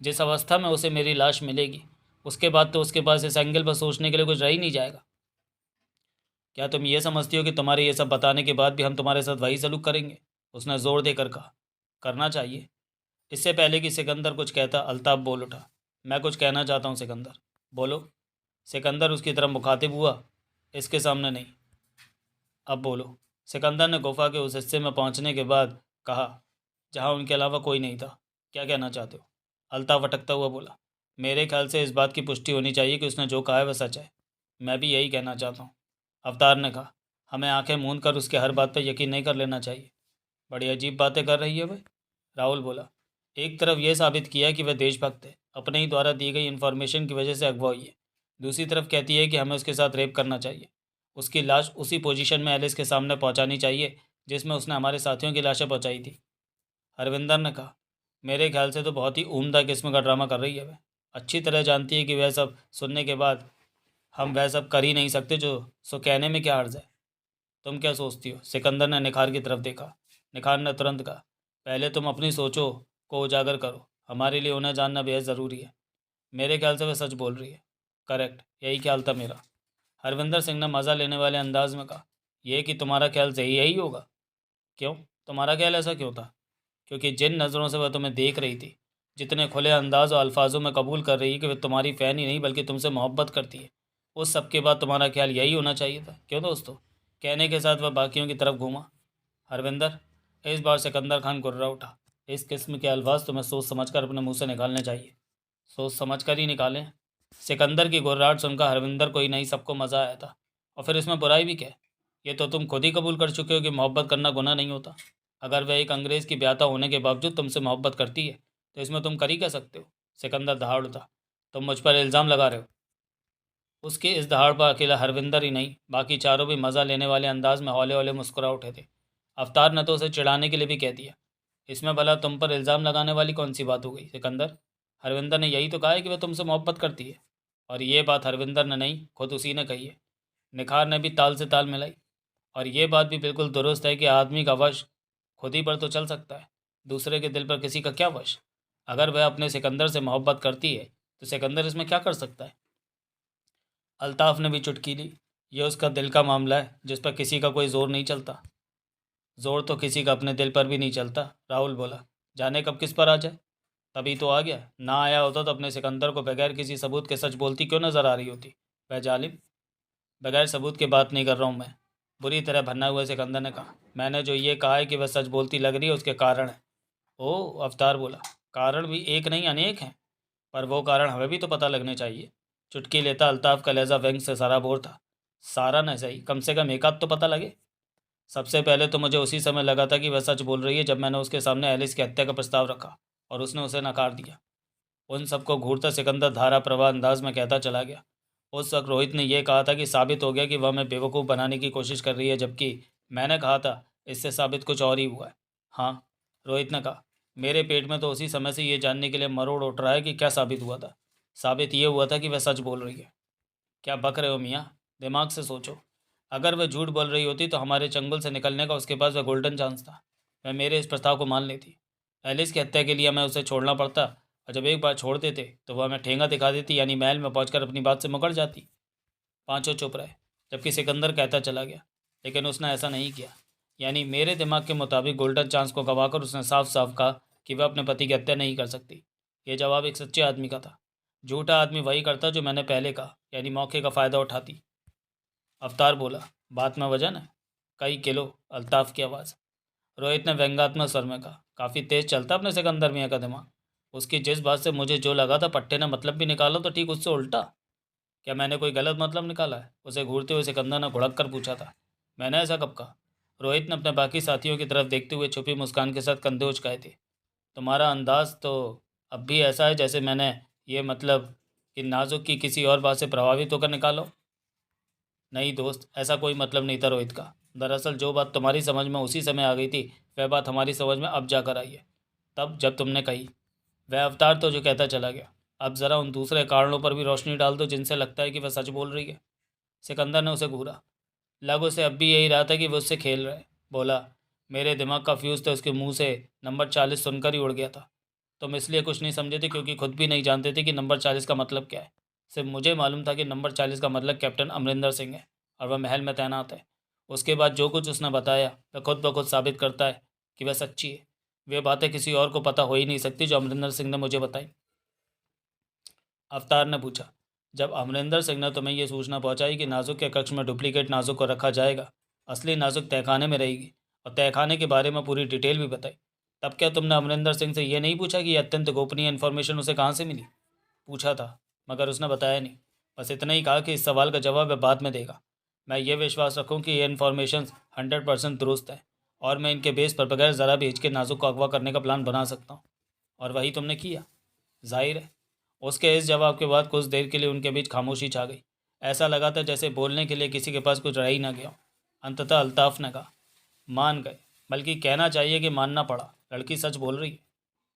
जिस अवस्था में उसे मेरी लाश मिलेगी उसके बाद तो उसके पास इस एंगल पर सोचने के लिए कुछ रह ही नहीं जाएगा। क्या तुम ये समझती हो कि तुम्हारे ये सब बताने के बाद भी हम तुम्हारे साथ वही सलूक करेंगे? उसने ज़ोर देकर कहा। करना चाहिए। इससे पहले कि सिकंदर कुछ कहता, अल्ताफ बोल उठा, मैं कुछ कहना चाहता हूँ सिकंदर। बोलो। सिकंदर उसकी तरफ मुखातिब हुआ, इसके सामने नहीं। अब बोलो। सिकंदर ने गुफा के उस हिस्से में पहुंचने के बाद कहा जहां उनके अलावा कोई नहीं था। क्या कहना चाहते हो? अल्ताफ अटकता हुआ बोला, मेरे ख्याल से इस बात की पुष्टि होनी चाहिए कि उसने जो कहा है वह सच है। मैं भी यही कहना चाहता हूँ, अवतार ने कहा। हमें आंखें मूंद कर उसके हर बात पर यकीन नहीं कर लेना चाहिए। बड़ी अजीब बातें कर रही है वह, राहुल बोला। एक तरफ यह साबित किया कि वह देशभक्त है, अपने ही द्वारा दी गई इन्फॉर्मेशन की वजह से अगवा हुई है। दूसरी तरफ कहती है कि हमें उसके साथ रेप करना चाहिए। उसकी लाश उसी पोजीशन में एलिस के सामने पहुंचानी चाहिए जिसमें उसने हमारे साथियों की लाशें पहुंचाई थी। हरविंदर ने कहा, मेरे ख्याल से तो बहुत ही उम्दा किस्म का ड्रामा कर रही है वह। अच्छी तरह जानती है कि वह सब सुनने के बाद हम वह सब कर ही नहीं सकते जो, सो कहने में क्या अर्ज़ है? तुम क्या सोचती हो? सिकंदर ने निखार की तरफ देखा। निखार ने तुरंत कहा, पहले तुम अपनी सोचों को उजागर करो। हमारे लिए उन्हें जानना बेहद ज़रूरी है। मेरे ख्याल से वह सच बोल रही है। करेक्ट, यही ख्याल था मेरा। हरविंदर सिंह ने मज़ा लेने वाले अंदाज में कहा। यह कि तुम्हारा ख्याल सही यही होगा। क्यों? तुम्हारा ख्याल ऐसा क्यों था? क्योंकि जिन नज़रों से वह तुम्हें देख रही थी, जितने खुले अंदाज और अल्फाजों में कबूल कर रही है कि वह तुम्हारी फ़ैन ही नहीं बल्कि तुमसे मोहब्बत करती है, उस सब के बाद तुम्हारा ख्याल यही होना चाहिए था। क्यों दोस्तों? कहने के साथ वह बाकियों की तरफ घूमा। हरविंदर, इस बार सिकंदर खान गुर्रा उठा। इस किस्म के अल्फाज तुम्हें सोच समझकर अपने मुंह से निकालने चाहिए। सोच समझकर ही निकालें। सिकंदर की गुर्राहट सुनकर हरविंदर को ही नहीं सबको मज़ा आया था। और फिर इसमें बुराई भी क्या? ये तो तुम खुद ही कबूल कर चुके हो कि मोहब्बत करना गुनाह नहीं होता। अगर वह एक अंग्रेज़ की ब्याता होने के बावजूद तुमसे मोहब्बत करती है तो इसमें तुम कर ही क्या सकते हो? सिकंदर दहाड़ उठा। तुम मुझ पर इल्ज़ाम लगा रहे हो। उसके इस दहाड़ पर अकेला हरविंदर ही नहीं, बाकी चारों भी मज़ा लेने वाले अंदाज में हौले हौले मुस्कुरा उठे थे। अवतार ने तो उसे चिढ़ाने के लिए भी कह दिया। इसमें भला तुम पर इल्ज़ाम लगाने वाली कौन सी बात हो गई सिकंदर? हरविंदर ने यही तो कहा है कि वह तुमसे मोहब्बत करती है। और ये बात हरविंदर ने नहीं, खुद उसी ने कही है। निखार ने भी ताल से ताल मिलाई। और ये बात भी बिल्कुल दुरुस्त है कि आदमी का वश खुद ही पर तो चल सकता है, दूसरे के दिल पर किसी का क्या वश? अगर वह अपने सिकंदर से मोहब्बत करती है तो सिकंदर इसमें क्या कर सकता है? अल्ताफ़ ने भी चुटकी ली। ये उसका दिल का मामला है जिस पर किसी का कोई ज़ोर नहीं चलता। ज़ोर तो किसी का अपने दिल पर भी नहीं चलता, राहुल बोला। जाने कब किस पर आ जाए। तभी तो आ गया। ना आया होता तो अपने सिकंदर को बगैर किसी सबूत के सच बोलती क्यों नज़र आ रही होती? वह जालिम। बगैर सबूत की बात नहीं कर रहा हूँ मैं, बुरी तरह भरना हुए सिकंदर ने कहा। मैंने जो ये कहा है कि वह सच बोलती लग रही है उसके कारण है। ओह, अवतार बोला। कारण भी एक नहीं अनेक हैं, पर वो कारण हमें भी तो पता लगने चाहिए। चुटकी लेता अल्ताफ़ का लहजा व्यंग से सराबोर था। सारा न सही, कम से कम एक आध तो पता लगे। सबसे पहले तो मुझे उसी समय लगा था कि वह सच बोल रही है जब मैंने उसके सामने एलिस की हत्या का प्रस्ताव रखा और उसने उसे नकार दिया। उन सबको घूरता सिकंदर धारा प्रवाह अंदाज में कहता चला गया। उस वक्त रोहित ने यह कहा था कि साबित हो गया कि वह हमें बेवकूफ़ बनाने की कोशिश कर रही है, जबकि मैंने कहा था इससे साबित कुछ और ही हुआ है। हाँ, रोहित ने कहा। मेरे पेट में तो उसी समय से ये जानने के लिए मरोड़ उठ रहा है कि क्या साबित हुआ था। साबित ये हुआ था कि वह सच बोल रही है। क्या बक रहे हो मियाँ? दिमाग से सोचो। अगर वह झूठ बोल रही होती तो हमारे चंगुल से निकलने का उसके पास वह गोल्डन चांस था। वह मेरे इस प्रस्ताव को मान लेती। एलिस की हत्या के लिए हमें उसे छोड़ना पड़ता, और जब एक बार छोड़ देते तो वह हमें ठेंगा दिखा देती, यानी महल में पहुंचकर अपनी बात से मुकर जाती। पांचों चुप रहे, जबकि सिकंदर कहता चला गया। लेकिन उसने ऐसा नहीं किया। यानी मेरे दिमाग के मुताबिक गोल्डन चांस को गवाकर उसने साफ साफ कहा कि वह अपने पति की हत्या नहीं कर सकती। यह जवाब एक सच्चे आदमी का था। झूठा आदमी वही करता जो मैंने पहले कहा, यानी मौके का फ़ायदा उठाती। अवतार बोला। बात में वजन है। कई किलो। अल्ताफ़ की आवाज़। रोहित ने व्यंग्यात्मक स्वर में कहा। काफ़ी तेज़ चलता अपने सिकंदर मियाँ का दिमाग। उसकी जिस बात से मुझे जो लगा था पट्टे ने मतलब भी निकाला तो ठीक उससे उल्टा। क्या मैंने कोई गलत मतलब निकाला है? उसे घूरते हुए सिकंदर ने घुड़क कर पूछा था। मैंने ऐसा कब कहा? रोहित ने अपने बाकी साथियों की तरफ देखते हुए छुपी मुस्कान के साथ कंधे उचकाए थे। तुम्हारा अंदाज तो अब भी ऐसा है जैसे मैंने ये मतलब कि नाजुक की किसी और बात से प्रभावित होकर निकालो। नहीं दोस्त, ऐसा कोई मतलब नहीं था रोहित का। दरअसल जो बात तुम्हारी समझ में उसी समय आ गई थी वह बात हमारी समझ में अब जाकर आई है, तब जब तुमने कही। वह अवतार तो जो कहता चला गया। अब ज़रा उन दूसरे कारणों पर भी रोशनी डाल दो जिनसे लगता है कि वह सच बोल रही है। सिकंदर ने उसे घूरा। लग उसे अब भी यही रहा था कि वो उससे खेल रहे। बोला। मेरे दिमाग का फ्यूज़ तो उसके मुंह से नंबर 40 सुनकर ही उड़ गया था। तुम इसलिए कुछ नहीं समझे थे क्योंकि खुद भी नहीं जानते थे कि नंबर 40 का मतलब क्या है। सिर्फ मुझे मालूम था कि नंबर 40 का मतलब कैप्टन अमरिंदर सिंह है और वह महल में तैनात है। उसके बाद जो कुछ उसने बताया वह खुद ब खुद साबित करता है कि वह सच्ची है। वे बातें किसी और को पता हो ही नहीं सकती जो अमरिंदर सिंह ने मुझे बताई। अवतार ने पूछा। जब अमरिंदर सिंह ने तुम्हें यह सूचना पहुंचाई कि नाजुक के कक्ष में डुप्लीकेट नाजुक को रखा जाएगा, असली नाजुक तहखाने में रहेगी, और तहखाने के बारे में पूरी डिटेल भी बताई, तब क्या तुमने अमरिंदर सिंह से यह नहीं पूछा कि यह अत्यंत गोपनीय इन्फॉर्मेशन उसे कहाँ से मिली? पूछा था, मगर उसने बताया नहीं। बस इतना ही कहा कि इस सवाल का जवाब वह बाद में देगा। मैं ये विश्वास रखूँ कि ये इन्फॉर्मेशन 100% दुरुस्त है, और मैं इनके बेस पर बगैर ज़रा भी हिचके नाजुक को अगवा करने का प्लान बना सकता हूँ। और वही तुमने किया। जाहिर है। उसके इस जवाब के बाद कुछ देर के लिए उनके बीच खामोशी छा गई। ऐसा लगा था जैसे बोलने के लिए किसी के पास कुछ रह ही ना गया हो। अंततः अल्ताफ़ ने कहा। मान गए, बल्कि कहना चाहिए कि मानना पड़ा। लड़की सच बोल रही है।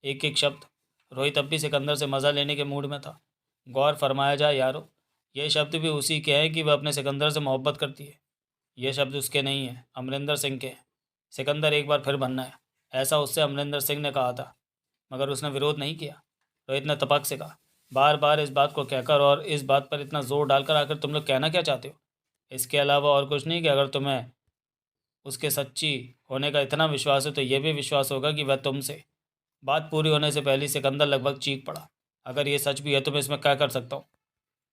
एक एक शब्द। रोहित अब भी सिकंदर से मज़ा लेने के मूड में था। गौर फरमाया जाए यारो, ये शब्द भी उसी के हैं कि वह अपने सिकंदर से मोहब्बत करती है। ये शब्द उसके नहीं हैं, अमरिंदर सिंह के हैं। सिकंदर एक बार फिर बनना है, ऐसा उससे अमरिंदर सिंह ने कहा था, मगर उसने विरोध नहीं किया। रोहित ने तपक से कहा। बार बार इस बात को कहकर और इस बात पर इतना जोर डालकर आकर तुम लोग कहना क्या चाहते हो? इसके अलावा और कुछ नहीं कि अगर तुम्हें उसके सच्ची होने का इतना विश्वास है तो यह भी विश्वास होगा कि वह तुमसे। बात पूरी होने से पहले सिकंदर लगभग चीख पड़ा। अगर ये सच भी है तो मैं इसमें क्या कर सकता हूँ?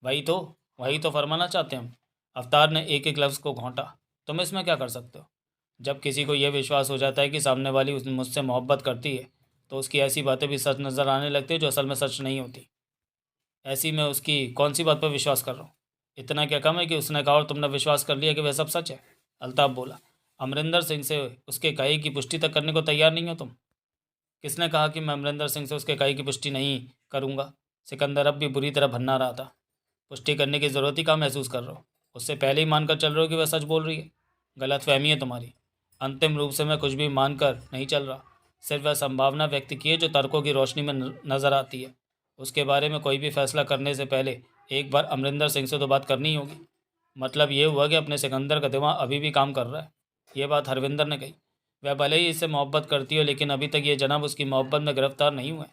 वही तो वही तो फरमाना चाहते हैं हम। अवतार ने एक एक लफ्ज़ को घोंटा। तुम इसमें क्या कर सकते हो? जब किसी को यह विश्वास हो जाता है कि सामने वाली मुझसे मोहब्बत करती है तो उसकी ऐसी बातें भी सच नज़र आने लगती है जो असल में सच नहीं होती। ऐसी मैं उसकी कौन सी बात पर विश्वास कर रहा हूँ? इतना क्या कम है कि उसने कहा और तुमने विश्वास कर लिया कि वह सब सच है? अल्ताफ बोला। अमरिंदर सिंह से उसके कहे की पुष्टि तक करने को तैयार नहीं हो तुम? किसने कहा कि मैं अमरिंदर सिंह से उसके कहे की पुष्टि नहीं करूँगा? सिकंदर अब भी बुरी तरह भन्ना रहा था। पुष्टि करने की ज़रूरत ही कहाँ महसूस कर रहे हो? उससे पहले ही मानकर चल रहे हो कि वह सच बोल रही है। गलत फहमी है तुम्हारी। अंतिम रूप से मैं कुछ भी मानकर नहीं चल रहा। सिर्फ वह संभावना व्यक्त की है जो तर्कों की रोशनी में नज़र आती है। उसके बारे में कोई भी फैसला करने से पहले एक बार अमरिंदर सिंह से तो बात करनी ही होगी। मतलब ये हुआ कि अपने सिकंदर का दिमाग अभी भी काम कर रहा है। ये बात हरविंदर ने कही। वह भले ही इससे मोहब्बत करती हो लेकिन अभी तक ये जनाब उसकी मोहब्बत में गिरफ्तार नहीं हुए,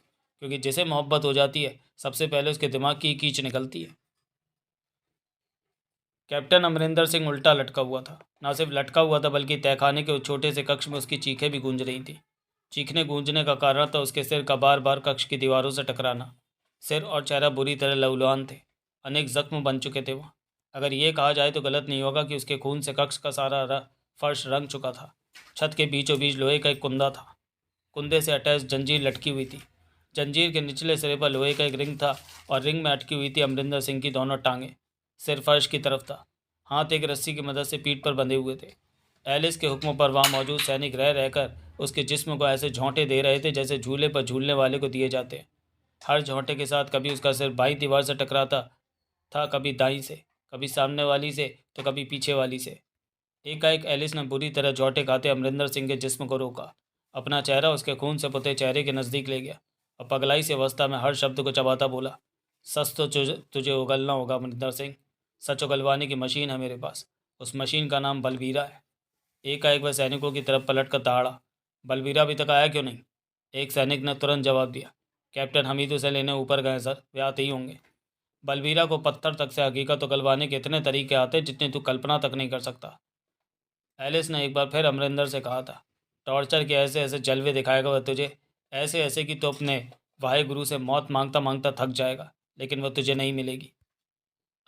क्योंकि जिसे मोहब्बत हो जाती है सबसे पहले उसके दिमाग की कीच निकलती है। कैप्टन अमरिंदर सिंह उल्टा लटका हुआ था। ना सिर्फ लटका हुआ था बल्कि तहखाने के उस छोटे से कक्ष में उसकी चीखें भी गूंज रही थी। चीखने गूंजने का कारण था उसके सिर का बार बार कक्ष की दीवारों से टकराना। सिर और चेहरा बुरी तरह लहूलुहान थे। अनेक जख्म बन चुके थे वहाँ। अगर ये कहा जाए तो गलत नहीं होगा कि उसके खून से कक्ष का सारा फर्श रंग चुका था। छत के बीचों बीच लोहे का एक कुंदा था। कुंदे से अटैच जंजीर लटकी हुई थी। जंजीर के निचले सिरे पर लोहे का एक रिंग था और रिंग में अटकी हुई थी अमरिंदर सिंह की दोनों टांगें। सिर फर्श की तरफ था। हाथ एक रस्सी की मदद से पीठ पर बंधे हुए थे। एलिस के हुक्मों पर वहाँ मौजूद सैनिक रह रहकर उसके जिस्म को ऐसे झोंटे दे रहे थे जैसे झूले पर झूलने वाले को दिए जाते हैं। हर झोंटे के साथ कभी उसका सिर बाईं दीवार से टकराता था, कभी दाईं से, कभी सामने वाली से तो कभी पीछे वाली से। एकाएक एलिस ने बुरी तरह झोंटे खाते अमरिंदर सिंह के जिस्म को रोका। अपना चेहरा उसके खून से पुते चेहरे के नज़दीक ले गया और पगलाई सी अवस्था में हर शब्द को चबाता बोला, सच तो तुझे उगलना होगा अमरिंदर सिंह। सच उगलवाने की मशीन है मेरे पास। उस मशीन का नाम बलबीरा है। एकाएक वह सैनिकों की तरफ पलट कर दहाड़ा। बलबीरा अभी तक आया क्यों नहीं? एक सैनिक ने तुरंत जवाब दिया, कैप्टन हमीद उसे लेने ऊपर गए सर, वे आते ही होंगे। बलबीरा को पत्थर तक से हकीकत उगलवाने के इतने तरीके आते जितने तू कल्पना तक नहीं कर सकता। एलिस ने एक बार फिर अमरिंदर से कहा था, टॉर्चर के ऐसे ऐसे जलवे दिखाएगा वह तुझे, ऐसे ऐसे कि तो अपने वाहे गुरु से मौत मांगता मांगता थक जाएगा, लेकिन वह तुझे नहीं मिलेगी।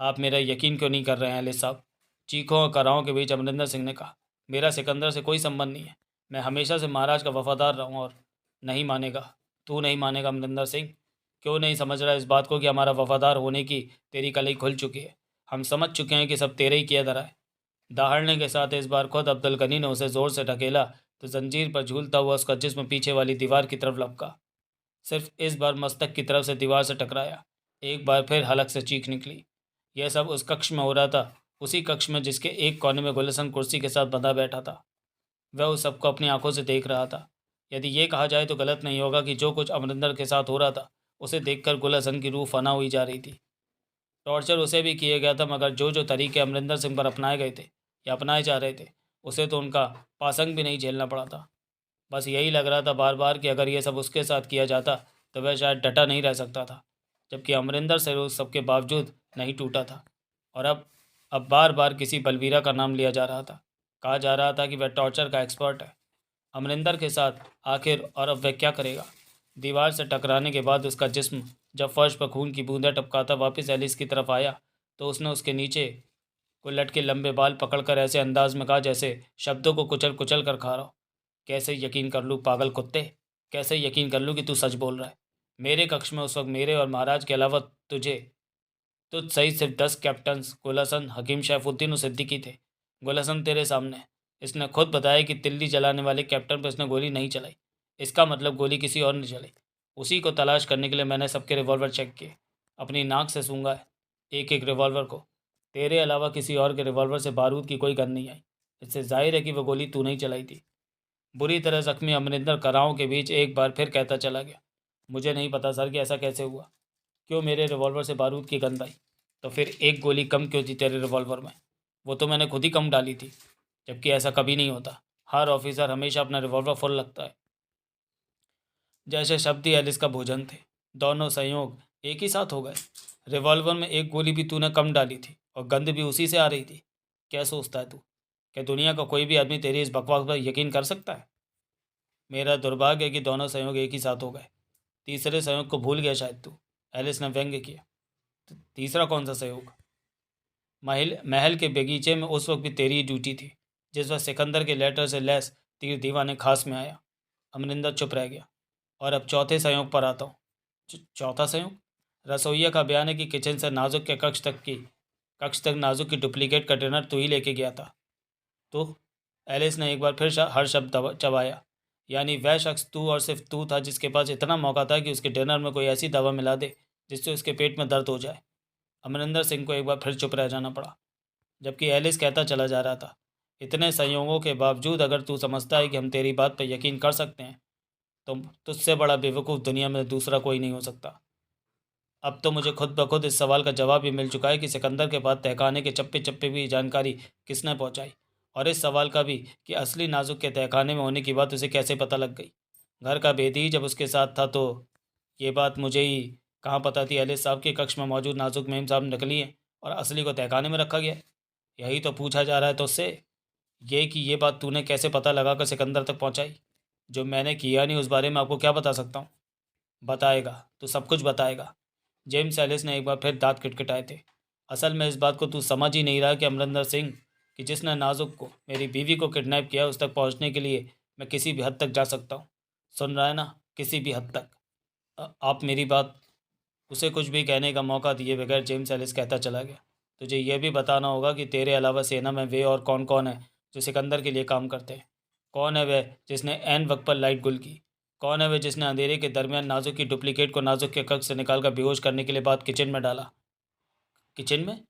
आप मेरा यकीन क्यों नहीं कर रहे हैं एलिस साहब? चीखों और कराहों के बीच अमरिंदर सिंह ने कहा, मेरा सिकंदर से कोई संबंध नहीं है। मैं हमेशा से महाराज का वफादार रहूँ और नहीं मानेगा। तू नहीं मानेगा अमरिंदर सिंह? क्यों नहीं समझ रहा इस बात को कि हमारा वफादार होने की तेरी कलई खुल चुकी है। हम समझ चुके हैं कि सब तेरे ही किया धरा है। दहाड़ने के साथ इस बार खुद अब्दुल गनी ने उसे ज़ोर से ढकेला तो जंजीर पर झूलता हुआ उसका जिस्म पीछे वाली दीवार की तरफ लपका। सिर्फ इस बार मस्तक की तरफ से दीवार से टकराया। एक बार फिर हलक से चीख निकली। यह सब उस कक्ष में हो रहा था, उसी कक्ष में जिसके एक कोने में गुलशन कुर्सी के साथ बंधा बैठा था। वह उस सबको अपनी आंखों से देख रहा था। यदि ये कहा जाए तो गलत नहीं होगा कि जो कुछ अमरिंदर के साथ हो रहा था उसे देखकर गुलशन की रूह फना हुई जा रही थी। टॉर्चर उसे भी किया गया था, मगर जो जो तरीके अमरिंदर सिंह पर अपनाए गए थे या अपनाए जा रहे थे उसे तो उनका पासंग भी नहीं झेलना पड़ा था। बस यही लग रहा था बार बार कि अगर ये सब उसके साथ किया जाता तो वह शायद डटा नहीं रह सकता था, जबकि अमरिंदर से उस सबके बावजूद नहीं टूटा था। और अब बार बार किसी बलवीरा का नाम लिया जा रहा था। कहा जा रहा था कि वह टॉर्चर का एक्सपर्ट है। अमरिंदर के साथ आखिर और अब वह क्या करेगा? दीवार से टकराने के बाद उसका जिस्म जब फर्श पर खून की बूंदें टपकाता वापस एलिस की तरफ आया तो उसने उसके नीचे को लटके लंबे बाल पकड़कर ऐसे अंदाज में कहा जैसे शब्दों को कुचल कुचल कर खा रहा हो, कैसे यकीन कर लूँ पागल कुत्ते, कैसे यकीन कर लूँ कि तू सच बोल रहा है? मेरे कक्ष में उस वक्त मेरे और महाराज के अलावा तुझ सहित सिर्फ 10 कैप्टन्स गुलशन, हकीम शैफुद्दीन और सिद्दीकी थे। गुलशन तेरे सामने, इसने खुद बताया कि तिल्ली जलाने वाले कैप्टन पर इसने गोली नहीं चलाई। इसका मतलब गोली किसी और ने चलाई। उसी को तलाश करने के लिए मैंने सबके रिवॉल्वर चेक किए। अपनी नाक से सूंघा है एक एक रिवॉल्वर को। तेरे अलावा किसी और के रिवॉल्वर से बारूद की कोई गंध नहीं आई। इससे जाहिर है कि वह गोली तू नहीं चलाई थी। बुरी तरह जख्मी अमरिंदर कराहों के बीच एक बार फिर कहता चला गया, मुझे नहीं पता सर कि ऐसा कैसे हुआ। क्यों मेरे रिवॉल्वर से बारूद की गंध आई? तो फिर एक गोली कम क्यों थी तेरे रिवॉल्वर में? वो तो मैंने खुद ही कम डाली थी, जबकि ऐसा कभी नहीं होता। हर ऑफिसर हमेशा अपना रिवॉल्वर फुल रखता है। जैसे शब्द ही एलिस का भोजन थे। दोनों संयोग एक ही साथ हो गए। रिवॉल्वर में एक गोली भी तूने कम डाली थी और गंध भी उसी से आ रही थी। क्या सोचता है तू? क्या दुनिया का कोई भी आदमी तेरी इस बकवास पर यकीन कर सकता है? मेरा दुर्भाग्य है कि दोनों संयोग एक ही साथ हो गए। तीसरे संयोग को भूल गया शायद तू। एलिस ने व्यंग्य किया। तीसरा कौन सा संयोग? महल महल के बगीचे में उस वक्त भी तेरी ही ड्यूटी थी, जिस वक्त सिकंदर के लेटर से लैस तीर दीवाने खास में आया। अमरिंदर चुप रह गया। और अब चौथे संयोग पर आता हूँ। चौथा संयोग? रसोइया का बयान है कि किचन से नाजुक के कक्ष तक नाजुक की डुप्लीकेट कंटेनर तू ही लेके गया था। तो एलिस ने एक बार फिर हर शब्द चबाया। यानी वह शख्स तू और सिर्फ तू था जिसके पास इतना मौका था कि उसके डिनर में कोई ऐसी दवा मिला दे जिससे उसके पेट में दर्द हो जाए। अमरिंदर सिंह को एक बार फिर चुप रह जाना पड़ा, जबकि एलिस कहता चला जा रहा था, इतने संयोगों के बावजूद अगर तू समझता है कि हम तेरी बात पर यकीन कर सकते हैं तो तुझसे बड़ा बेवकूफ़ दुनिया में दूसरा कोई नहीं हो सकता। अब तो मुझे खुद ब खुद इस सवाल का जवाब भी मिल चुका है कि सिकंदर के बाद तहखाने के चप्पे चप्पे भी जानकारी किसने पहुंचाई, और इस सवाल का भी कि असली नाजुक के तहखाने में होने की बात उसे कैसे पता लग गई। घर का भेदी जब उसके साथ था तो ये बात मुझे ही कहाँ पता थी एलिस साहब के कक्ष में मौजूद नाजुक मेम साहब नकली हैं और असली को तहखाने में रखा गया है। यही तो पूछा जा रहा है तो उससे, ये कि ये बात तूने कैसे पता लगा कर सिकंदर तक पहुंचाई? जो मैंने किया नहीं उस बारे में आपको क्या बता सकता हूँ? बताएगा तो सब कुछ बताएगा। जेम्स एलिस ने एक बार फिर दांत किटकिटाए थे। असल में इस बात को तू समझ ही नहीं रहा कि अमरिंदर सिंह, कि जिसने नाजुक को, मेरी बीवी को किडनैप किया, उस तक पहुंचने के लिए मैं किसी भी हद तक जा सकता हूँ। सुन रहा है ना? किसी भी हद तक। आप मेरी बात। उसे कुछ भी कहने का मौका दिए बगैर जेम्स एलिस कहता चला गया। तुझे यह भी बताना होगा कि तेरे अलावा सेना में वे और कौन कौन है जो सिकंदर के लिए काम करते हैं। कौन है वह जिसने ऐन वक्त पर लाइट गुल की? कौन है वह जिसने अंधेरे के दरमियान नाजुक की डुप्लीकेट को नाजुक के कक्ष से निकालकर बेहोश करने के लिए बाद किचन में डाला? किचन में?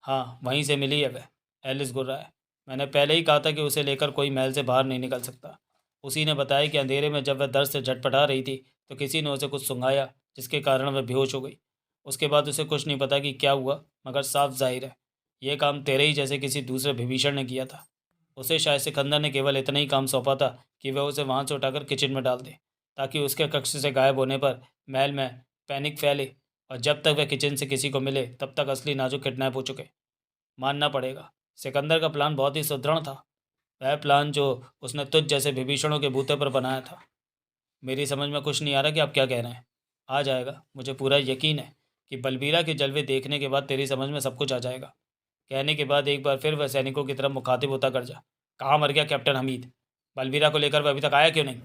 हाँ, वहीं से मिली है वह। एलिस गुर्राया। मैंने पहले ही कहा था कि उसे लेकर कोई महल से बाहर नहीं निकल सकता। उसी ने बताया कि अंधेरे में जब वह दर्द से झटपटा रही थी तो किसी ने उसे कुछ सुंघाया जिसके कारण वह बेहोश हो गई। उसके बाद उसे कुछ नहीं पता कि क्या हुआ, मगर साफ जाहिर है यह काम तेरे ही जैसे किसी दूसरे विभीषण ने किया था। उसे शायद सिकंदर ने केवल इतना ही काम सौंपा था कि वह उसे वहाँ से उठाकर किचन में डाल दे, ताकि उसके कक्ष से गायब होने पर महल में पैनिक फैले, और जब तक वह किचन से किसी को मिले तब तक असली नाजुक किडनैप हो चुके। मानना पड़ेगा, सिकंदर का प्लान बहुत ही सुदृढ़ था। वह प्लान जो उसने तुझ जैसे विभीषणों के बूते पर बनाया था। मेरी समझ में कुछ नहीं आ रहा कि आप क्या कह रहे हैं। आ जाएगा, मुझे पूरा यकीन है कि बलबीरा के जलवे देखने के बाद तेरी समझ में सब कुछ आ जाएगा। कहने के बाद एक बार फिर वह सैनिकों की तरफ मुखातिब होता कर जा। कहाँ मर गया कैप्टन हमीद? बलबीरा को लेकर वह अभी तक आया क्यों नहीं?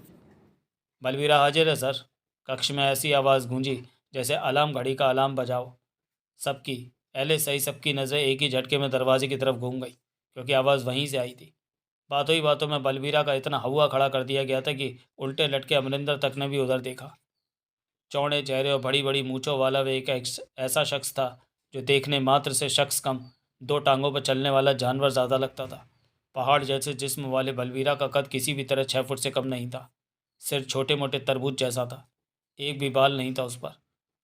बलबीरा हाजिर है सर। कक्ष में ऐसी आवाज़ गूंजी जैसे अलार्म घड़ी का अलार्म बजाओ। सबकी, एलिस सही सबकी नज़रें एक ही झटके में दरवाजे की तरफ घूम गई, क्योंकि आवाज़ वहीं से आई थी। बातों ही बातों में बलबीरा का इतना हवा खड़ा कर दिया गया था कि उल्टे लटके अमरिंदर तक ने भी उधर देखा। चौड़े चेहरे और बड़ी बड़ी मूँछों वाला वह एक ऐसा शख्स था जो देखने मात्र से शख्स कम, दो टांगों पर चलने वाला जानवर ज़्यादा लगता था। पहाड़ जैसे जिस्म वाले बलबीरा का कद किसी भी तरह 6 फुट से कम नहीं था। सिर छोटे मोटे तरबूज जैसा था। एक भी बाल नहीं था उस पर।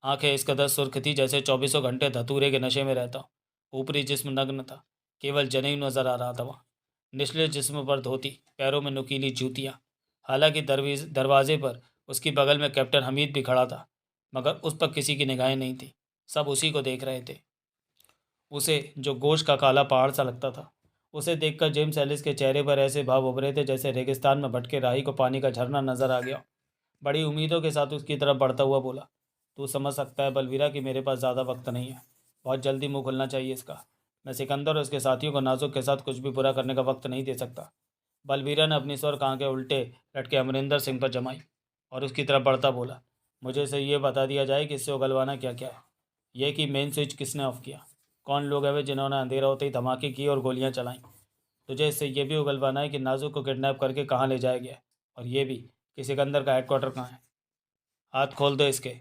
आंखें इस कदर सुर्ख थी जैसे चौबीसों घंटे धतूरे के नशे में रहता हूँ। ऊपरी जिस्म नग्न था, केवल जनेऊ नजर आ रहा था वहाँ। निचले जिस्म पर धोती, पैरों में नुकीली जूतियाँ। हालांकि दरवाजे पर उसकी बगल में कैप्टन हमीद भी खड़ा था, मगर उस पर किसी की निगाहें नहीं थी। सब उसी को देख रहे थे, उसे जो गोश्त का काला पहाड़ सा लगता था। उसे देखकर जेम्स एलिस के चेहरे पर ऐसे भाव उभरे थे जैसे रेगिस्तान में भटके राही को पानी का झरना नजर आ गया। बड़ी उम्मीदों के साथ उसकी तरफ बढ़ता हुआ बोला, तू समझ सकता है बलवीरा कि मेरे पास ज़्यादा वक्त नहीं है। बहुत जल्दी मुंह खुलना चाहिए इसका। मैं सिकंदर और उसके साथियों को नाजुक के साथ कुछ भी बुरा करने का वक्त नहीं दे सकता। बलवीरा ने अपनी स्वर आंखें उल्टे लटके अमरिंदर सिंह पर जमाई और उसकी तरफ बढ़ता बोला, मुझे से ये बता दिया जाए कि इससे उगलवाना क्या क्या है। यह कि मेन स्विच किसने ऑफ किया? कौन लोग हैं वे जिन्होंने अंधेरा होते ही धमाके किए और गोलियां चलाई? तुझे इससे यह भी उगलवाना है कि नाजुक को किडनैप करके कहाँ ले जाया गया है, और ये भी कि सिकंदर का हेडक्वार्टर कहाँ है। हाथ खोल दो इसके।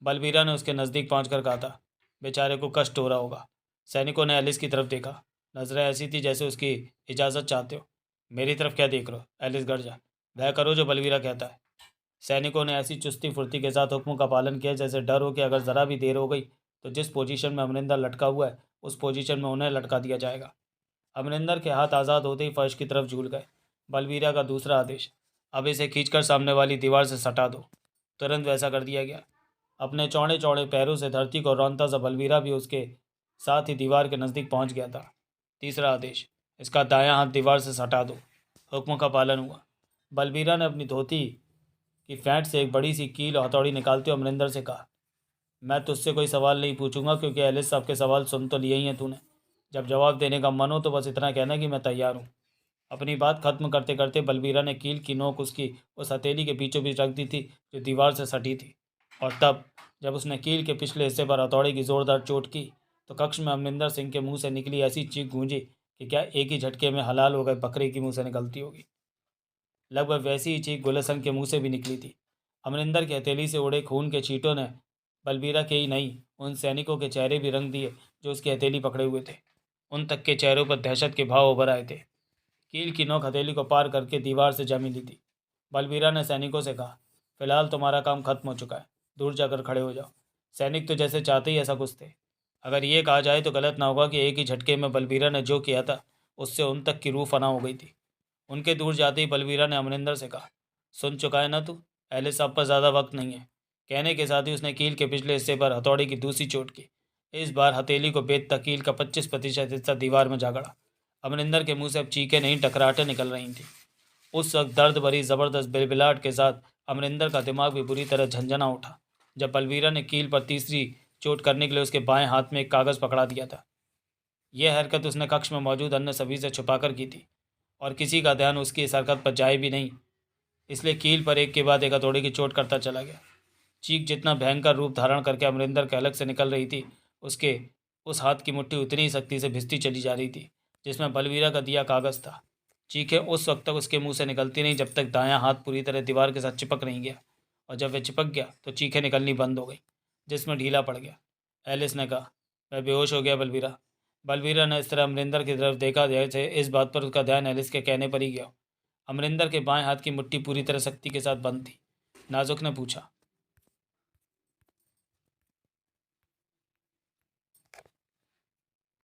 बलबीरा ने उसके नज़दीक पहुंचकर कहा था। बेचारे को कष्ट हो रहा होगा। सैनिकों ने एलिस की तरफ देखा। नजरें ऐसी थी जैसे उसकी इजाज़त चाहते हो। मेरी तरफ क्या देख रहे हो? एलिस गरजा। वह करो जो बलबीरा कहता है। सैनिकों ने ऐसी चुस्ती फुर्ती के साथ हुक्मों का पालन किया जैसे डर हो कि अगर ज़रा भी देर हो गई तो जिस पोजीशन में अमरिंदर लटका हुआ है उस पोजीशन में उन्हें लटका दिया जाएगा। अमरिंदर के हाथ आज़ाद होते ही फर्श की तरफ झूल गए। बलबीरा का दूसरा आदेश, अब इसे खींचकर सामने वाली दीवार से सटा दो। तुरंत वैसा कर दिया गया। अपने चौड़े चौड़े पैरों से धरती को रौंदता सा बलवीरा भी उसके साथ ही दीवार के नज़दीक पहुंच गया था। तीसरा आदेश, इसका दायां हाथ दीवार से सटा दो। हुक्म का पालन हुआ। बलबीरा ने अपनी धोती की फैंट से एक बड़ी सी कील और हथौड़ी निकालते हुए अमरिंदर से कहा, मैं तुझसे कोई सवाल नहीं पूछूंगा क्योंकि एलिस साहब के सवाल सुन तो लिए ही हैं तूने। जब जवाब देने का मन हो तो बस इतना कहना कि मैं तैयार हूँ। अपनी बात खत्म करते करते बलबीरा ने कील की नोक उसकी उस हथेली के बीचों बीच रख दी थी जो दीवार से सटी थी। और तब जब उसने कील के पिछले हिस्से पर हथौड़ी की जोरदार चोट की तो कक्ष में अमरिंदर सिंह के मुंह से निकली ऐसी चीख गूंजी कि क्या एक ही झटके में हलाल हो गए बकरे की मुंह से निकलती होगी। लगभग वैसी ही चीख गुलशन के मुंह से भी निकली थी। अमरिंदर की हथेली से उड़े खून के छींटों ने बलबीरा के ही नहीं, उन सैनिकों के चेहरे भी रंग दिए जो उसकी हथेली पकड़े हुए थे। उन तक के चेहरों पर दहशत के भाव उभर आए थे। कील की नोक हथेली को पार करके दीवार से जा मिली थी। बलबीरा ने सैनिकों से कहा, फिलहाल तुम्हारा काम खत्म हो चुका है, दूर जाकर खड़े हो जाओ। सैनिक तो जैसे चाहते ही ऐसा कुछ थे। अगर ये कहा जाए तो गलत ना होगा कि एक ही झटके में बलबीरा ने जो किया था उससे उन तक की रूह फना हो गई थी। उनके दूर जाते ही बलबीरा ने अमरिंदर से कहा, सुन चुका है ना तू, एलिस साहब पर ज़्यादा वक्त नहीं है। कहने के साथ ही उसने कील के पिछले हिस्से पर हथौड़ी की दूसरी चोट की। इस बार हथेली को बेधता कील का 25% हिस्सा दीवार में जा गड़ा। अमरिंदर के मुंह से अब चीखें नहीं टकराहटें निकल रही थीं। उस वक्त दर्द भरी ज़बरदस्त बिलबिलाहट के साथ अमरिंदर का दिमाग भी बुरी तरह झंझना उठा जब बलबीरा ने कील पर तीसरी चोट करने के लिए उसके बाएं हाथ में एक कागज़ पकड़ा दिया था। यह हरकत उसने कक्ष में मौजूद अन्य सभी से छुपाकर की थी और किसी का ध्यान उसकी इस हरकत पर जाए भी नहीं, इसलिए कील पर एक के बाद एक हथौड़े की चोट करता चला गया। चीख जितना भयंकर रूप धारण करके अमरिंदर के अलग से निकल रही थी, उसके उस हाथ की मुट्ठी उतनी ही सख्ती से भिसती चली जा रही थी जिसमें बलबीरा का दिया कागज़ था। चीखें उस वक्त तक उसके मुंह से निकलती नहीं जब तक दायां हाथ पूरी तरह दीवार के साथ चिपक नहीं गया, और जब वह चिपक गया तो चीखें निकलनी बंद हो गई, जिसमें ढीला पड़ गया। एलिस ने कहा, मैं बेहोश हो गया बलबीरा। बलबीरा ने इस तरह अमरिंदर की तरफ देखा जैसे इस बात पर उसका ध्यान एलिस के कहने पर ही गया। अमरिंदर के बाएं हाथ की मुट्ठी पूरी तरह सख्ती के साथ बंद थी। नाजुक ने पूछा,